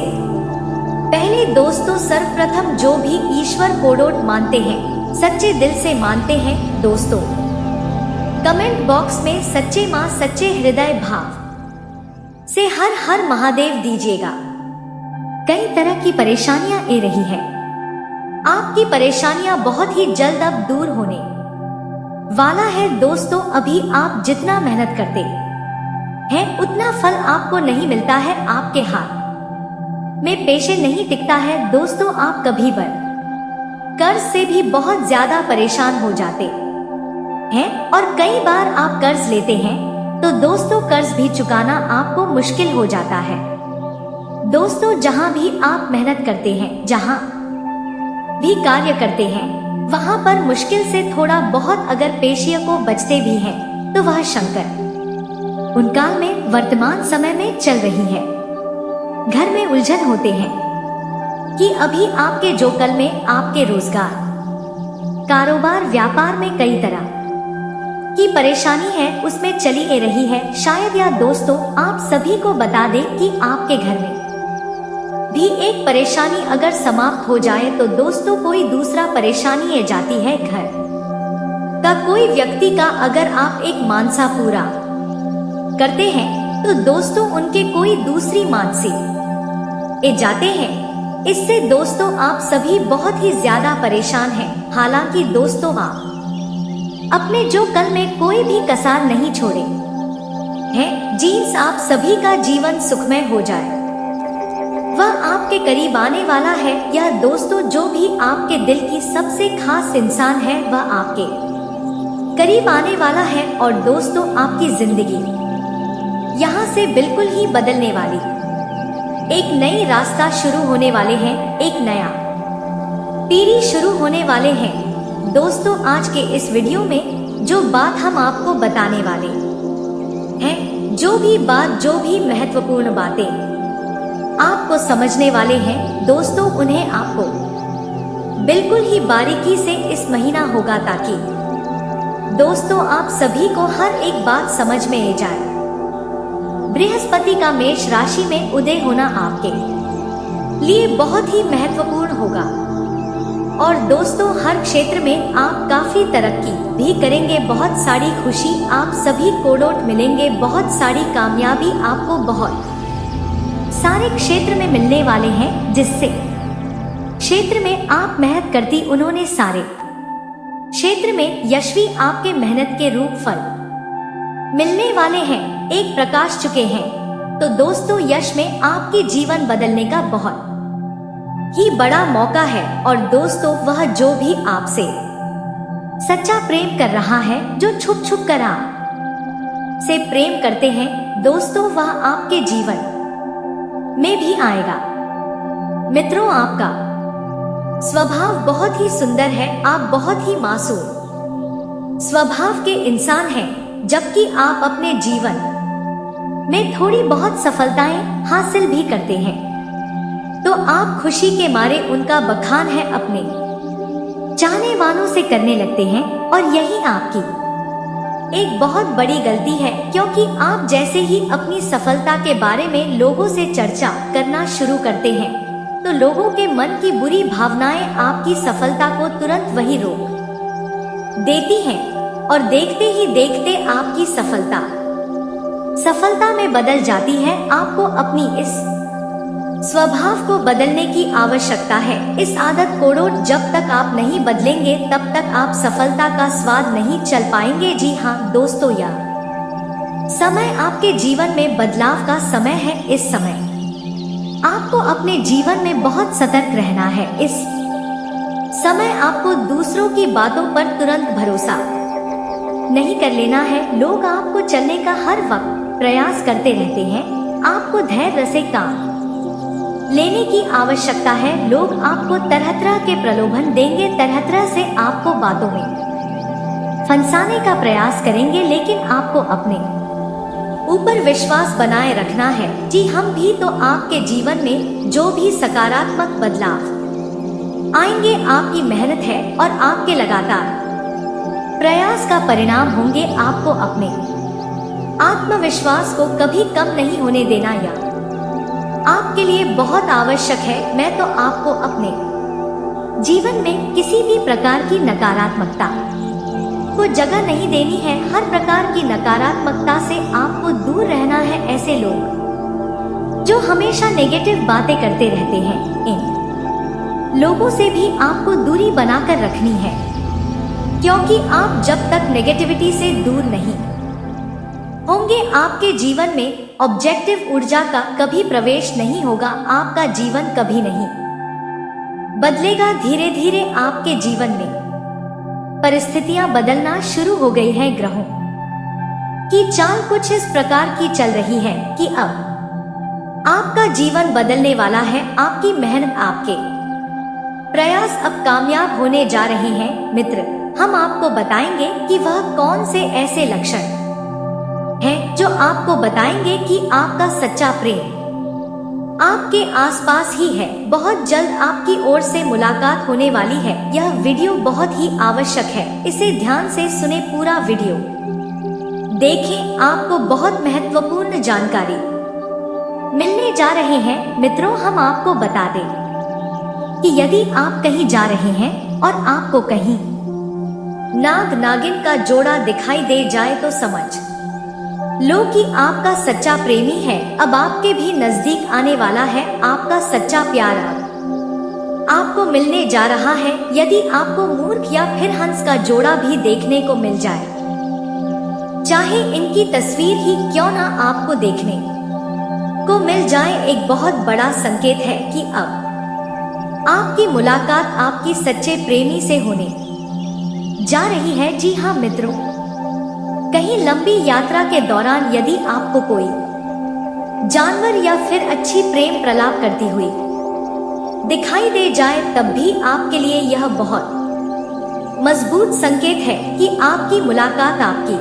पहले दोस्तों, सर्वप्रथम जो भी ईश्वर को मानते हैं, सच्चे दिल से मानते हैं, दोस्तों कमेंट बॉक्स में सच्चे माँ सच्चे हृदय भाव से हर हर महादेव दीजिएगा। कई तरह की परेशानियां आ रही है। आपकी परेशानियां बहुत ही जल्द अब दूर होने वाला है। दोस्तों, अभी आप जितना मेहनत करते हैं उतना फल आपको नहीं मिलता है। आपके हाथ में पैसे नहीं टिकता है। दोस्तों, आप कभी बर कर्ज से भी बहुत ज्यादा परेशान हो जाते हैं और कई बार आप कर्ज लेते हैं तो दोस्तों कर्ज भी चुकाना आपको मुश्किल हो जाता है। दोस्तों, जहां भी आप मेहनत करते हैं, जहां भी कार्य करते हैं, वहाँ पर मुश्किल से थोड़ा बहुत अगर पेशियों को बचते भी हैं, तो वह शंकर उन काल में वर्तमान समय में चल रही है। घर में उलझन होते हैं कि अभी आपके जो कल में आपके रोजगार, कारोबार, व्यापार में कई तरह की परेशानी है, उसमें चली आ रही है शायद। या दोस्तों आप सभी को बता दें कि आपके घर में भी एक परेशानी अगर समाप्त हो जाए तो दोस्तों कोई दूसरा परेशानी आ जाती है। घर का कोई व्यक्ति का अगर आप एक मानसा पूरा करते हैं तो दोस्तों उनके कोई दूसरी मानसी ए जाते हैं। इससे दोस्तों आप सभी बहुत ही ज्यादा परेशान हैं। हालांकि दोस्तों आप अपने जो कल में कोई भी कसार नहीं छोड़े हैं। जीन्स आप सभी का जीवन सुखमय हो जाए, वह आपके करीब आने वाला है। यह दोस्तों जो भी आपके दिल की सबसे खास इंसान है वह आपके करीब आने वाला है। और दोस्तों आपकी जिंदगी यहाँ से बिल्कुल ही बदलने वाली एक नई रास्ता शुरू होने वाले हैं, एक नया पीढ़ी शुरू होने वाले हैं। दोस्तों आज के इस वीडियो में जो बात हम आपको बताने वाले हैं, जो भी बात, जो भी महत्वपूर्ण बातें आपको समझने वाले हैं दोस्तों, उन्हें आपको बिल्कुल ही बारीकी से इस महीना होगा, ताकि दोस्तों आप सभी को हर एक बात समझ में आ जाए। बृहस्पति का मेष राशि में उदय होना आपके लिए बहुत ही महत्वपूर्ण होगा। और दोस्तों हर क्षेत्र में आप काफी तरक्की भी करेंगे, बहुत सारी खुशी आप सभी को मिलेंगे, बहुत सारी कामयाबी आपको बहुत सारे क्षेत्र में मिलने वाले हैं। जिससे क्षेत्र में आप मेहनत करती, उन्होंने सारे क्षेत्र में यशस्वी आपके मेहनत के रूप फल मिलने वाले हैं, एक प्रकाश चुके हैं। तो दोस्तों यश में आपके जीवन बदलने का बहुत ही बड़ा मौका है। और दोस्तों वह जो भी आपसे सच्चा प्रेम कर रहा है, जो छुप छुप कर आप से प्रेम करते हैं दोस्तों, वह आपके जीवन में भी आएगा। मित्रों आपका स्वभाव बहुत ही सुंदर है, आप बहुत ही मासूम स्वभाव के इंसान हैं। जबकि आप अपने जीवन में थोड़ी बहुत सफलताएं हासिल भी करते हैं, तो आप खुशी के मारे उनका बखान है अपने चाहने वालों से करने लगते हैं। और यही आपकी एक बहुत बड़ी गलती है, क्योंकि आप जैसे ही अपनी सफलता के बारे में लोगों से चर्चा करना शुरू करते हैं, तो लोगों के मन की बुरी भावनाएं आपकी सफलता को तुरंत वही रोक देती हैं। और देखते ही देखते आपकी सफलता में बदल जाती है। आपको अपनी इस स्वभाव को बदलने की आवश्यकता है। इस आदत को जब तक आप नहीं बदलेंगे तब तक आप सफलता का स्वाद नहीं चल पाएंगे। जी हाँ दोस्तों, यह समय आपके जीवन में बदलाव का समय है। इस समय आपको अपने जीवन में बहुत सतर्क रहना है। इस समय आपको दूसरों की बातों पर तुरंत भरोसा नहीं कर लेना है। लोग आपको चलने का हर वक्त प्रयास करते रहते हैं, आपको धैर्य से काम लेने की आवश्यकता है। लोग आपको तरह तरह के प्रलोभन देंगे, तरह तरह से आपको बातों में फंसाने का प्रयास करेंगे, लेकिन आपको अपने ऊपर विश्वास बनाए रखना है। जी हम भी तो आपके जीवन में जो भी सकारात्मक बदलाव आएंगे आपकी मेहनत है और आपके लगातार प्रयास का परिणाम होंगे। आपको अपने आत्मविश्वास को कभी कम नहीं होने देना यह आपके लिए बहुत आवश्यक है। मैं तो आपको अपने जीवन में किसी भी प्रकार की नकारात्मकता को जगह नहीं देनी है। हर प्रकार की नकारात्मकता से आपको दूर रहना है। ऐसे लोग जो हमेशा नेगेटिव बातें करते रहते हैं, इन लोगों से भी आपको दूरी बनाकर रखनी है, क्योंकि आप जब तक नेगेटिविटी से दूर नहीं होंगे आपके जीवन में ऑब्जेक्टिव ऊर्जा का कभी प्रवेश नहीं होगा। आपका जीवन कभी नहीं बदलेगा। धीरे धीरे आपके जीवन में परिस्थितियां बदलना शुरू हो गई हैं। ग्रहों की चाल कुछ इस प्रकार की चल रही है कि अब आपका जीवन बदलने वाला है। आपकी मेहनत आपके प्रयास अब कामयाब होने जा रहे हैं। मित्र, हम आपको बताएंगे कि वह कौन से ऐसे लक्षण हैं जो आपको बताएंगे कि आपका सच्चा प्रेम आपके आसपास ही है। बहुत जल्द आपकी ओर से मुलाकात होने वाली है। यह वीडियो बहुत ही आवश्यक है, इसे ध्यान से सुने। पूरा वीडियो देखें, आपको बहुत महत्वपूर्ण जानकारी मिलने जा रहे हैं। मित्रों, हम आपको बता दें कि यदि आप कहीं जा रहे हैं और आपको कहीं नाग नागिन का जोड़ा दिखाई दे जाए तो समझ लो कि आपका सच्चा प्रेमी है अब आपके भी नजदीक आने वाला है। आपका सच्चा प्यार अब आपको मिलने जा रहा है। यदि आपको मूर्ख या फिर हंस का जोड़ा भी देखने को मिल जाए, चाहे इनकी तस्वीर ही क्यों ना आपको देखने को मिल जाए, एक बहुत बड़ा संकेत है कि अब आपकी मुलाकात आपकी सच्चे प्रेमी से होने जा रही है। जी हाँ मित्रों, कहीं लंबी यात्रा के दौरान यदि आपको कोई जानवर या फिर अच्छी प्रेम प्रलाप करती हुई दिखाई दे जाए, तब भी आपके लिए यह बहुत मजबूत संकेत है कि आपकी मुलाकात आपकी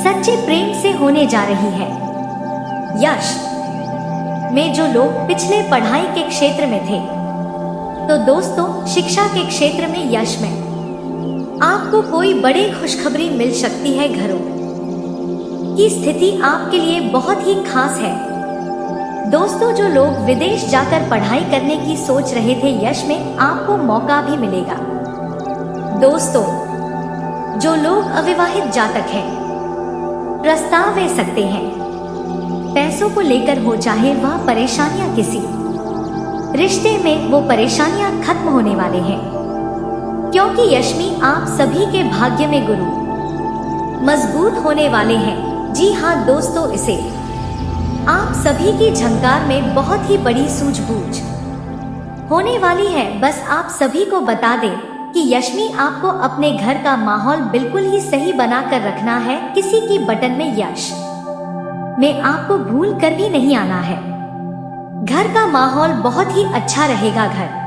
सच्चे प्रेम से होने जा रही है। यश में जो लोग पिछले पढ़ाई के क्षेत्र में थे, तो दोस्तों शिक्षा के क्षेत्र में यश में आपको कोई बड़ी खुशखबरी मिल सकती है। घरों की स्थिति आपके लिए बहुत ही खास है। दोस्तों, जो लोग विदेश जाकर पढ़ाई करने की सोच रहे थे, यश में आपको मौका भी मिलेगा। दोस्तों, जो लोग अविवाहित जातक हैं, प्रस्ताव दे सकते हैं। पैसों को लेकर हो चाहे वह परेशानियां, किसी रिश्ते में वो परेशानियां खत्म होने वाले हैं, क्योंकि यशमी आप सभी के भाग्य में गुरु मजबूत होने वाले हैं। जी हाँ दोस्तों, इसे आप सभी की झंकार में बहुत ही बड़ी सूझबूझ होने वाली है। बस आप सभी को बता दें कि यशमी आपको अपने घर का माहौल बिल्कुल ही सही बनाकर रखना है। किसी की बटन में यश में आपको भूल कर भी नहीं आना है। घर का माहौल बहुत ही अच्छा रहेगा। घर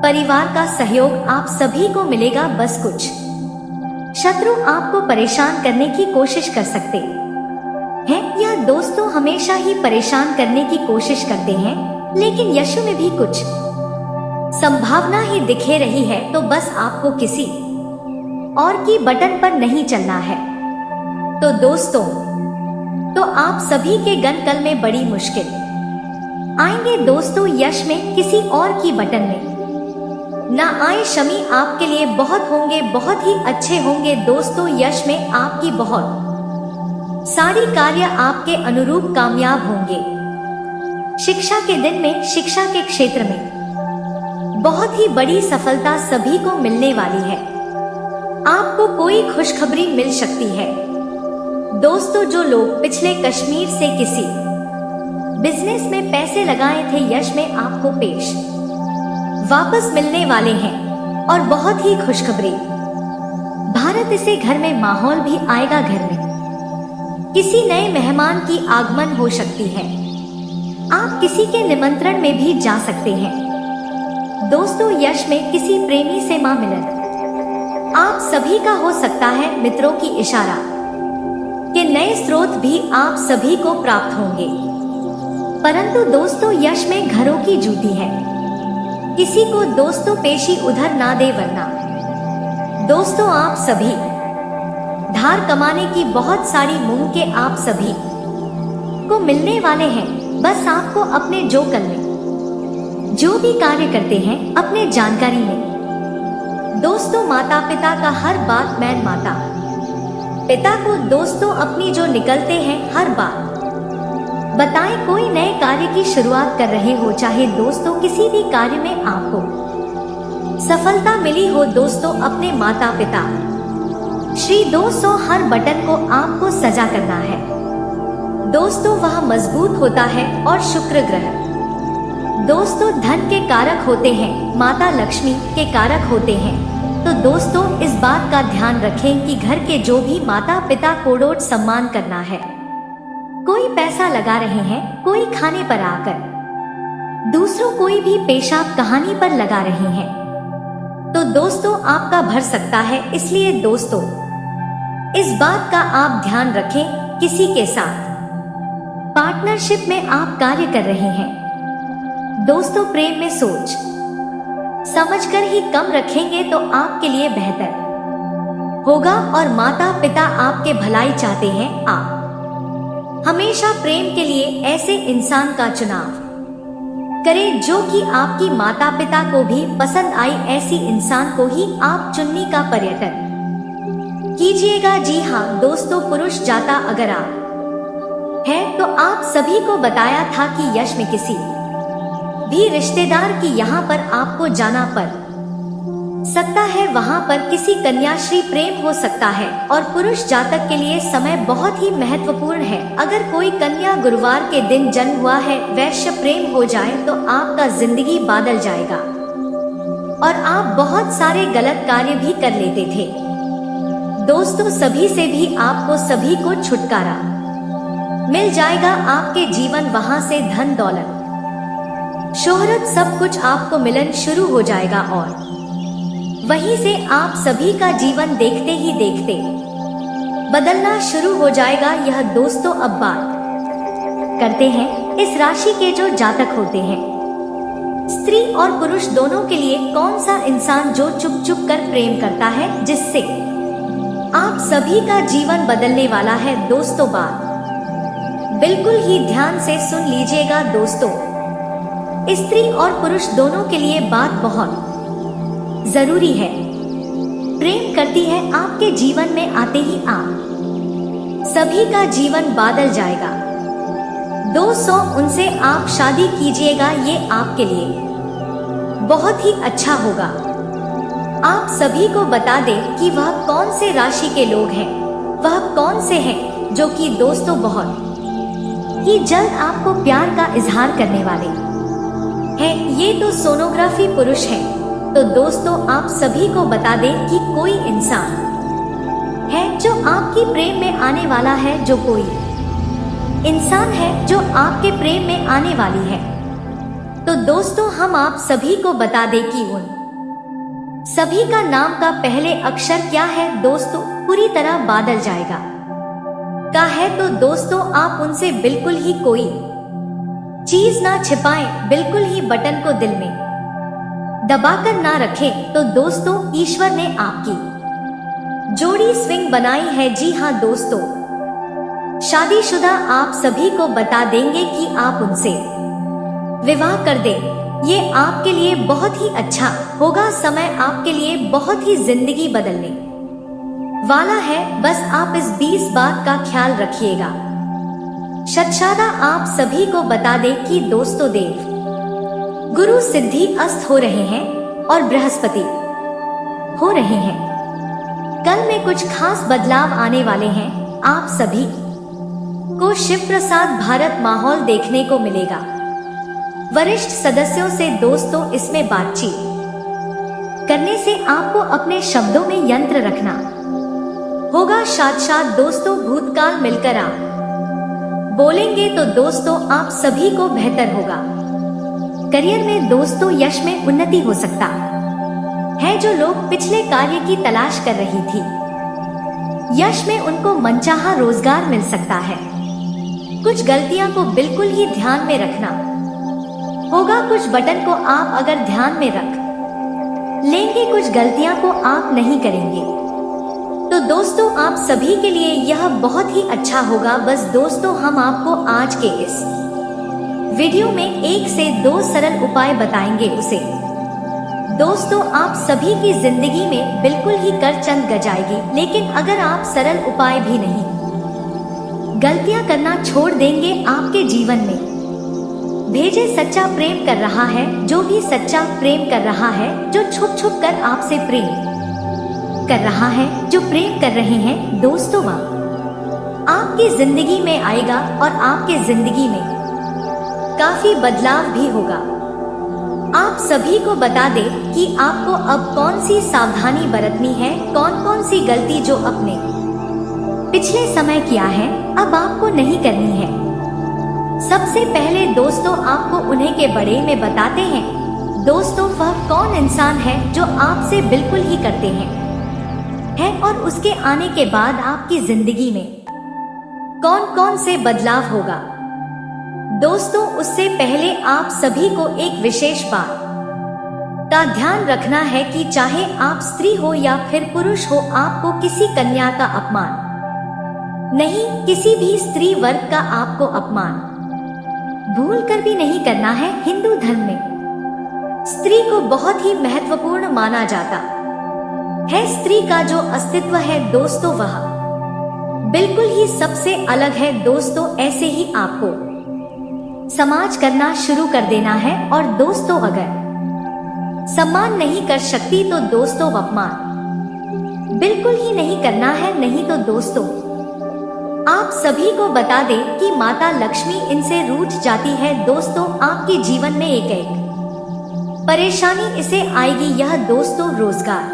परिवार का सहयोग आप सभी को मिलेगा। बस कुछ शत्रु आपको परेशान करने की कोशिश कर सकते हैं। यह दोस्तों हमेशा ही परेशान करने की कोशिश करते हैं, लेकिन यशु में भी कुछ संभावना ही दिखे रही है। तो बस आपको किसी और की बटन पर नहीं चलना है। तो दोस्तों, तो आप सभी के गणकल में बड़ी मुश्किल आएंगे। दोस्तों, यश में किसी और की बटन में ना आए। शमी आपके लिए बहुत होंगे, बहुत ही अच्छे होंगे। दोस्तों, यश में आपकी बहुत सारी कार्य आपके अनुरूप कामयाब होंगे। शिक्षा के दिन में शिक्षा के क्षेत्र में बहुत ही बड़ी सफलता सभी को मिलने वाली है। आपको कोई खुशखबरी मिल सकती है। दोस्तों, जो लोग पिछले कश्मीर से किसी बिजनेस में पैसे लगाए थे, यश में आपको पेश वापस मिलने वाले हैं और बहुत ही खुशखबरी भारत इसे घर में माहौल भी आएगा। घर में किसी नए मेहमान की आगमन हो सकती है। आप किसी के निमंत्रण में भी जा सकते हैं। दोस्तों, यश में किसी प्रेमी से मां मिलन आप सभी का हो सकता है। मित्रों की इशारा के नए स्रोत भी आप सभी को प्राप्त होंगे। परंतु दोस्तों, यश में घरों की जूती है। किसी को दोस्तों पेशी उधर ना दे, वरना दोस्तों आप सभी धार कमाने की बहुत सारी मौके आप सभी को मिलने वाले हैं। बस आपको अपने जो कल में जो भी कार्य करते हैं, अपने जानकारी में दोस्तों माता पिता का हर बात मैन माता पिता को दोस्तों अपनी जो निकलते हैं हर बात बताएं। कोई नए कार्य की शुरुआत कर रहे हो, चाहे दोस्तों किसी भी कार्य में आपको सफलता मिली हो, दोस्तों अपने माता पिता श्री दोस्तों हर बटन को आपको सजा करना है। दोस्तों वह मजबूत होता है और शुक्र ग्रह दोस्तों धन के कारक होते हैं, माता लक्ष्मी के कारक होते हैं। तो दोस्तों इस बात का ध्यान रखें कि घर के जो भी माता पिता को रोज सम्मान करना है। कोई पैसा लगा रहे हैं, कोई खाने पर आकर दूसरों कोई भी पेशाब कहानी पर लगा रहे हैं तो दोस्तों आपका भर सकता है। इसलिए दोस्तों इस बात का आप ध्यान रखें। किसी के साथ पार्टनरशिप में आप कार्य कर रहे हैं दोस्तों, प्रेम में सोच समझकर ही कम रखेंगे तो आपके लिए बेहतर होगा। और माता पिता आपके भलाई चाहते हैं। आप हमेशा प्रेम के लिए ऐसे इंसान का चुनाव करें जो कि आपकी माता पिता को भी पसंद आई। ऐसी इंसान को ही आप चुनने का पर्यटन कीजिएगा। जी हाँ दोस्तों, पुरुष जाता अगर आप है तो आप सभी को बताया था कि यश में किसी भी रिश्तेदार की यहाँ पर आपको जाना पड़ सकता है। वहाँ पर किसी कन्याश्री प्रेम हो सकता है। और पुरुष जातक के लिए समय बहुत ही महत्वपूर्ण है। अगर कोई कन्या गुरुवार के दिन जन्म हुआ है, वैश्य प्रेम हो जाए तो आपका जिंदगी बादल जाएगा और आप बहुत सारे गलत कार्य भी कर लेते थे दोस्तों। सभी से भी आपको सभी को छुटकारा मिल जाएगा। आपके जीवन वहां से धन दौलत शोहरत सब कुछ आपको मिलन शुरू हो जाएगा और वहीं से आप सभी का जीवन देखते ही देखते बदलना शुरू हो जाएगा। यह दोस्तों अब बात करते हैं इस राशि के जो जातक होते हैं। स्त्री और पुरुष दोनों के लिए कौन सा इंसान जो चुप चुप कर प्रेम करता है जिससे आप सभी का जीवन बदलने वाला है दोस्तों। बात बिल्कुल ही ध्यान से सुन लीजिएगा दोस्तों। स्त्री और पुरुष दोनों के लिए बात बहुत जरूरी है। प्रेम करती है आपके जीवन में आते ही आप सभी का जीवन बादल जाएगा दोस्तों। उनसे आप शादी कीजिएगा, ये आपके लिए बहुत ही अच्छा होगा। आप सभी को बता दें कि वह कौन से राशि के लोग हैं, वह कौन से हैं जो कि दोस्तों बहुत ही जल्द आपको प्यार का इजहार करने वाले हैं। ये तो सोनोग्राफी पुरुष है। तो दोस्तों आप सभी को बता दें कि कोई इंसान है जो आपकी प्रेम में आने वाला है, जो कोई इंसान है जो आपके प्रेम में आने वाली है। तो दोस्तों हम आप सभी को बता दें कि उन सभी का नाम का पहले अक्षर क्या है दोस्तों, पूरी तरह बादल जाएगा का है। तो दोस्तों आप उनसे बिल्कुल ही कोई चीज ना छिपाएं, बिल्कुल ही बटन को दिल में दबाकर ना रखें। तो दोस्तों ईश्वर ने आपकी जोड़ी स्विंग बनाई है। जी हाँ दोस्तों, शादीशुदा आप सभी को बता देंगे कि आप उनसे विवाह कर दें। ये आपके लिए बहुत ही अच्छा होगा। समय आपके लिए बहुत ही जिंदगी बदलने वाला है। बस आप इस 20 बात का ख्याल रखिएगा। शतशादा आप सभी को बता दें कि दोस्तों देव गुरु सिद्धि अस्त हो रहे हैं और बृहस्पति हो रहे हैं। कल में कुछ खास बदलाव आने वाले हैं। आप सभी को शिव प्रसाद भारत माहौल देखने को मिलेगा। वरिष्ठ सदस्यों से दोस्तों इसमें बातचीत करने से आपको अपने शब्दों में यंत्र रखना होगा। साथ दोस्तों भूतकाल मिलकर आप बोलेंगे तो दोस्तों आप सभी को बेहतर होगा। करियर में दोस्तों यश में उन्नति हो सकता है। जो लोग पिछले कार्य की तलाश कर रही थी, यश में उनको मनचाहा रोजगार मिल सकता है। कुछ गलतियां को बिल्कुल ही ध्यान में रखना होगा। कुछ बटन को आप अगर ध्यान में रख लेंगे, कुछ गलतियां को आप नहीं करेंगे। तो दोस्तों आप सभी के लिए यह बहुत ही अच्छा होगा। बस दोस्तों हम आपको आज के इस वीडियो में 1 से 2 सरल उपाय बताएंगे। उसे दोस्तों आप सभी की जिंदगी में बिल्कुल ही करचंद गजाएगी। लेकिन अगर आप सरल उपाय भी नहीं, गलतियां करना छोड़ देंगे आपके जीवन में भेजे सच्चा प्रेम कर रहा है, जो भी सच्चा प्रेम कर रहा है, जो छुप छुप कर आपसे प्रेम कर रहा है, जो प्रेम कर रहे हैं दोस्तों, वह आपकी जिंदगी में आएगा और आपके जिंदगी में काफी बदलाव भी होगा। आप सभी को बता दें कि आपको अब कौन सी सावधानी बरतनी है, कौन कौन सी गलती जो अपने पिछले समय किया है अब आपको नहीं करनी है। सबसे पहले दोस्तों आपको उन्हें के बारे में बताते हैं। दोस्तों वह कौन इंसान है जो आपसे बिल्कुल ही करते हैं और उसके आने के बाद आपकी जिंदगी में कौन कौन से बदलाव होगा। दोस्तों उससे पहले आप सभी को एक विशेष बात का ध्यान रखना है कि चाहे आप स्त्री हो या फिर पुरुष हो, आपको किसी कन्या का अपमान नहीं, किसी भी स्त्री वर्ग का आपको अपमान भूल कर भी नहीं करना है। हिंदू धर्म में स्त्री को बहुत ही महत्वपूर्ण माना जाता है। स्त्री का जो अस्तित्व है दोस्तों वह बिल्कुल ही सबसे अलग है। दोस्तों ऐसे ही आपको समाज करना शुरू कर देना है। और दोस्तों अगर सम्मान नहीं कर सकती तो दोस्तों अपमान बिल्कुल ही नहीं करना है। नहीं तो दोस्तों आप सभी को बता दें कि माता लक्ष्मी इनसे रूठ जाती है। दोस्तों आपके जीवन में एक परेशानी इसे आएगी, यह दोस्तों रोजगार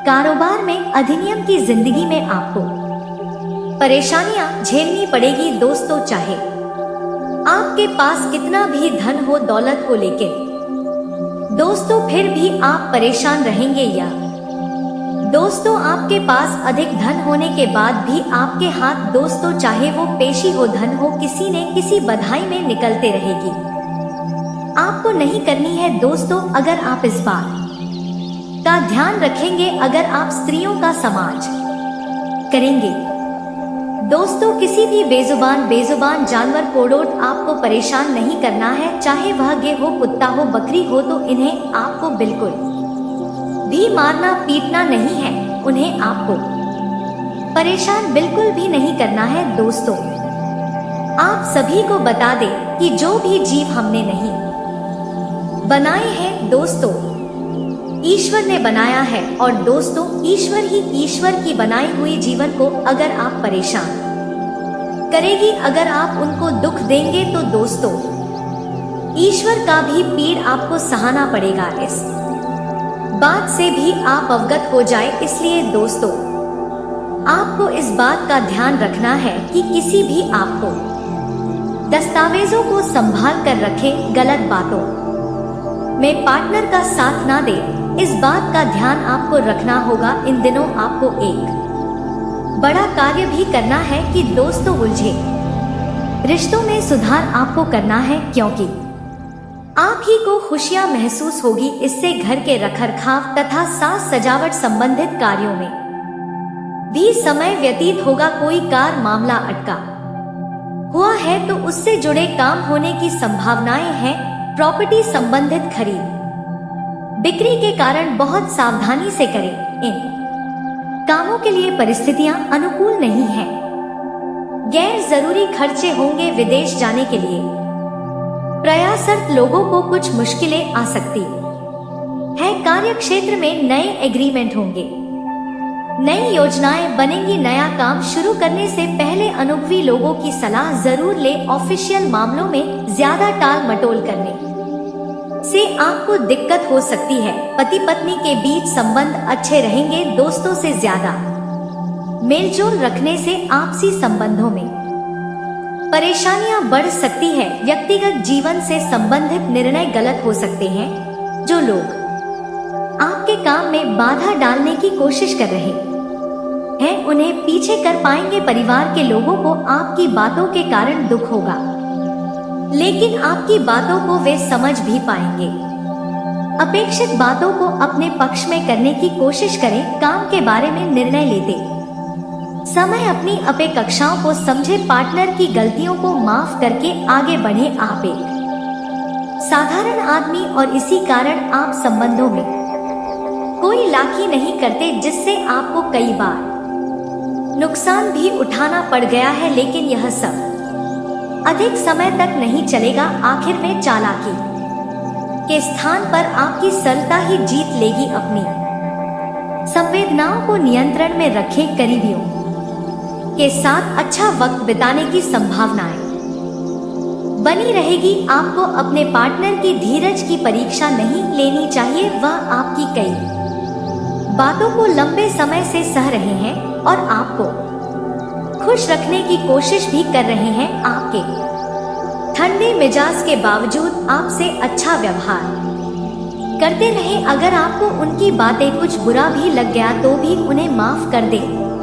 कारोबार में अधिनियम की जिंदगी में आपको परेशानियां झेलनी पड़ेगी। दोस्तों चाहे आपके पास कितना भी धन हो दौलत को लेकर, दोस्तों फिर भी आप परेशान रहेंगे। या दोस्तों आपके पास अधिक धन होने के बाद भी आपके हाथ दोस्तों चाहे वो पेशी हो धन हो, किसी न किसी बधाई में निकलते रहेगी। आपको नहीं करनी है दोस्तों। अगर आप इस बात का ध्यान रखेंगे, अगर आप स्त्रियों का समाज करेंगे दोस्तों, किसी भी बेजुबान जानवर कोड़ोट आपको परेशान नहीं करना है। चाहे वह गे हो, कुत्ता हो, बकरी हो, तो इन्हें आपको बिल्कुल भी मारना पीटना नहीं है। उन्हें आपको परेशान बिल्कुल भी नहीं करना है। दोस्तों आप सभी को बता दें कि जो भी जीव हमने नहीं बनाए हैं दोस्तों ईश्वर ने बनाया है। और दोस्तों ईश्वर ही ईश्वर की बनाई हुई जीवन को अगर आप परेशान करेगी, अगर आप उनको दुख देंगे तो दोस्तों ईश्वर का भी पीड़ आपको सहाना पड़ेगा। इस बात से भी आप अवगत हो जाए। इसलिए दोस्तों आपको इस बात का ध्यान रखना है कि किसी भी आपको दस्तावेजों को संभाल कर रखे, गलत बातों में पार्टनर का साथ ना दे। इस बात का ध्यान आपको रखना होगा। इन दिनों आपको एक बड़ा कार्य भी करना है कि दोस्तों उलझे रिश्तों में सुधार आपको करना है, क्योंकि आप ही को खुशियां महसूस होगी। इससे घर के रखरखाव तथा साज सजावट संबंधित कार्यों में भी समय व्यतीत होगा। कोई कार मामला अटका हुआ है तो उससे जुड़े काम होने की संभावनाएं हैं। प्रॉपर्टी संबंधित खरीद बिक्री के कारण बहुत सावधानी से करें। इन कामों के लिए परिस्थितियां अनुकूल नहीं हैं। गैर जरूरी खर्चे होंगे। विदेश जाने के लिए प्रयासरत लोगों को कुछ मुश्किलें आ सकती है। कार्य क्षेत्र में नए एग्रीमेंट होंगे, नई योजनाएं बनेंगी। नया काम शुरू करने से पहले अनुभवी लोगों की सलाह जरूर ले। ऑफिशियल मामलों में ज्यादा टाल मटोल करने से आपको दिक्कत हो सकती है। पति पत्नी के बीच संबंध अच्छे रहेंगे। दोस्तों से ज्यादा मेलजोल रखने से आपसी संबंधों में परेशानियां बढ़ सकती है। व्यक्तिगत जीवन से संबंधित निर्णय गलत हो सकते हैं। जो लोग आपके काम में बाधा डालने की कोशिश कर रहे हैं उन्हें पीछे कर पाएंगे। परिवार के लोगों को आपकी बातों के कारण दुख होगा, लेकिन आपकी बातों को वे समझ भी पाएंगे। अपेक्षित बातों को अपने पक्ष में करने की कोशिश करें। काम के बारे में निर्णय लेते समय अपनी अपेक्षाओं को समझे। पार्टनर की गलतियों को माफ करके आगे बढ़े। आप एक साधारण आदमी और इसी कारण आप संबंधों में कोई लाखी नहीं करते, जिससे आपको कई बार नुकसान भी उठाना पड़ गया है। लेकिन यह सब अधिक समय तक नहीं चलेगा। आखिर में चालाकी के स्थान पर आपकी सरलता ही जीत लेगी। अपनी संवेदनाओं को नियंत्रण में रखें। करीबियों के साथ अच्छा वक्त बिताने की संभावनाएं बनी रहेगी। आपको अपने पार्टनर की धीरज की परीक्षा नहीं लेनी चाहिए। वह आपकी कई बातों को लंबे समय से सह रहे हैं और आपको खुश रखने की कोशिश भी कर रहे हैं। आपके ठंडे मिजाज के बावजूद आपसे अच्छा व्यवहार करते रहे। अगर आपको उनकी बातें कुछ बुरा भी लग गया तो भी उन्हें माफ कर दे।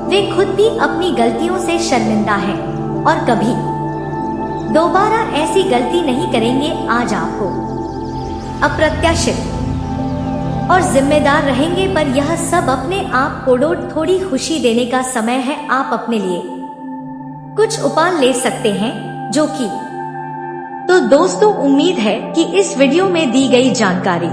वे खुद भी अपनी गलतियों से शर्मिंदा है और कभी दोबारा ऐसी गलती नहीं करेंगे। आज आपको अप्रत्याशित और जिम्मेदार रहेंगे, पर यह सब अपने आप को थोड़ी खुशी देने का समय है। आप अपने लिए कुछ उपाय ले सकते हैं जो कि तो दोस्तों, उम्मीद है कि इस वीडियो में दी गई जानकारी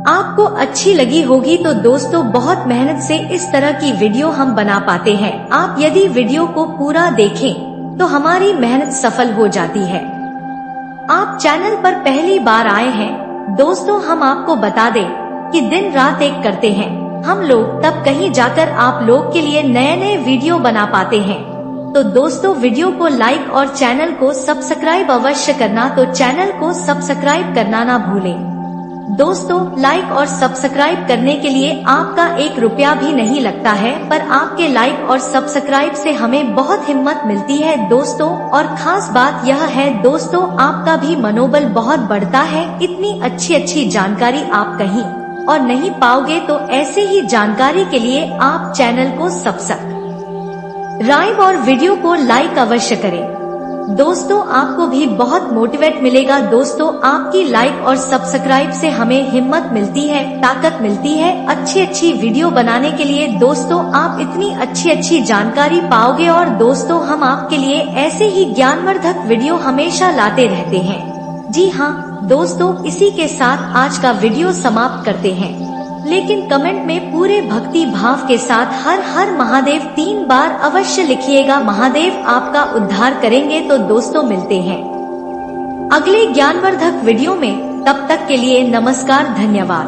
आपको अच्छी लगी होगी। तो दोस्तों, बहुत मेहनत से इस तरह की वीडियो हम बना पाते हैं। आप यदि वीडियो को पूरा देखें तो हमारी मेहनत सफल हो जाती है। आप चैनल पर पहली बार आए हैं दोस्तों, हम आपको बता दें कि दिन रात एक करते हैं हम लोग, तब कहीं जाकर आप लोग के लिए नए नए वीडियो बना पाते हैं। तो दोस्तों, वीडियो को लाइक और चैनल को सब्सक्राइब अवश्य करना। तो चैनल को सब्सक्राइब करना ना भूलें। दोस्तों, लाइक और सब्सक्राइब करने के लिए आपका 1 रुपया भी नहीं लगता है, पर आपके लाइक और सब्सक्राइब से हमें बहुत हिम्मत मिलती है दोस्तों। और खास बात यह है दोस्तों, आपका भी मनोबल बहुत बढ़ता है। इतनी अच्छी जानकारी आप कहीं और नहीं पाओगे। तो ऐसे ही जानकारी के लिए आप चैनल को सब्सक्राइब और वीडियो को लाइक अवश्य करें। दोस्तों, आपको भी बहुत मोटिवेट मिलेगा। दोस्तों, आपकी लाइक और सब्सक्राइब से हमें हिम्मत मिलती है, ताकत मिलती है अच्छी वीडियो बनाने के लिए। दोस्तों, आप इतनी अच्छी जानकारी पाओगे और दोस्तों, हम आपके लिए ऐसे ही ज्ञानवर्धक वीडियो हमेशा लाते रहते हैं। जी हाँ दोस्तों, इसी के साथ आज का वीडियो समाप्त करते हैं, लेकिन कमेंट में पूरे भक्ति भाव के साथ हर हर महादेव 3 बार अवश्य लिखिएगा। महादेव आपका उद्धार करेंगे। तो दोस्तों, मिलते हैं अगले ज्ञानवर्धक वीडियो में। तब तक के लिए नमस्कार, धन्यवाद।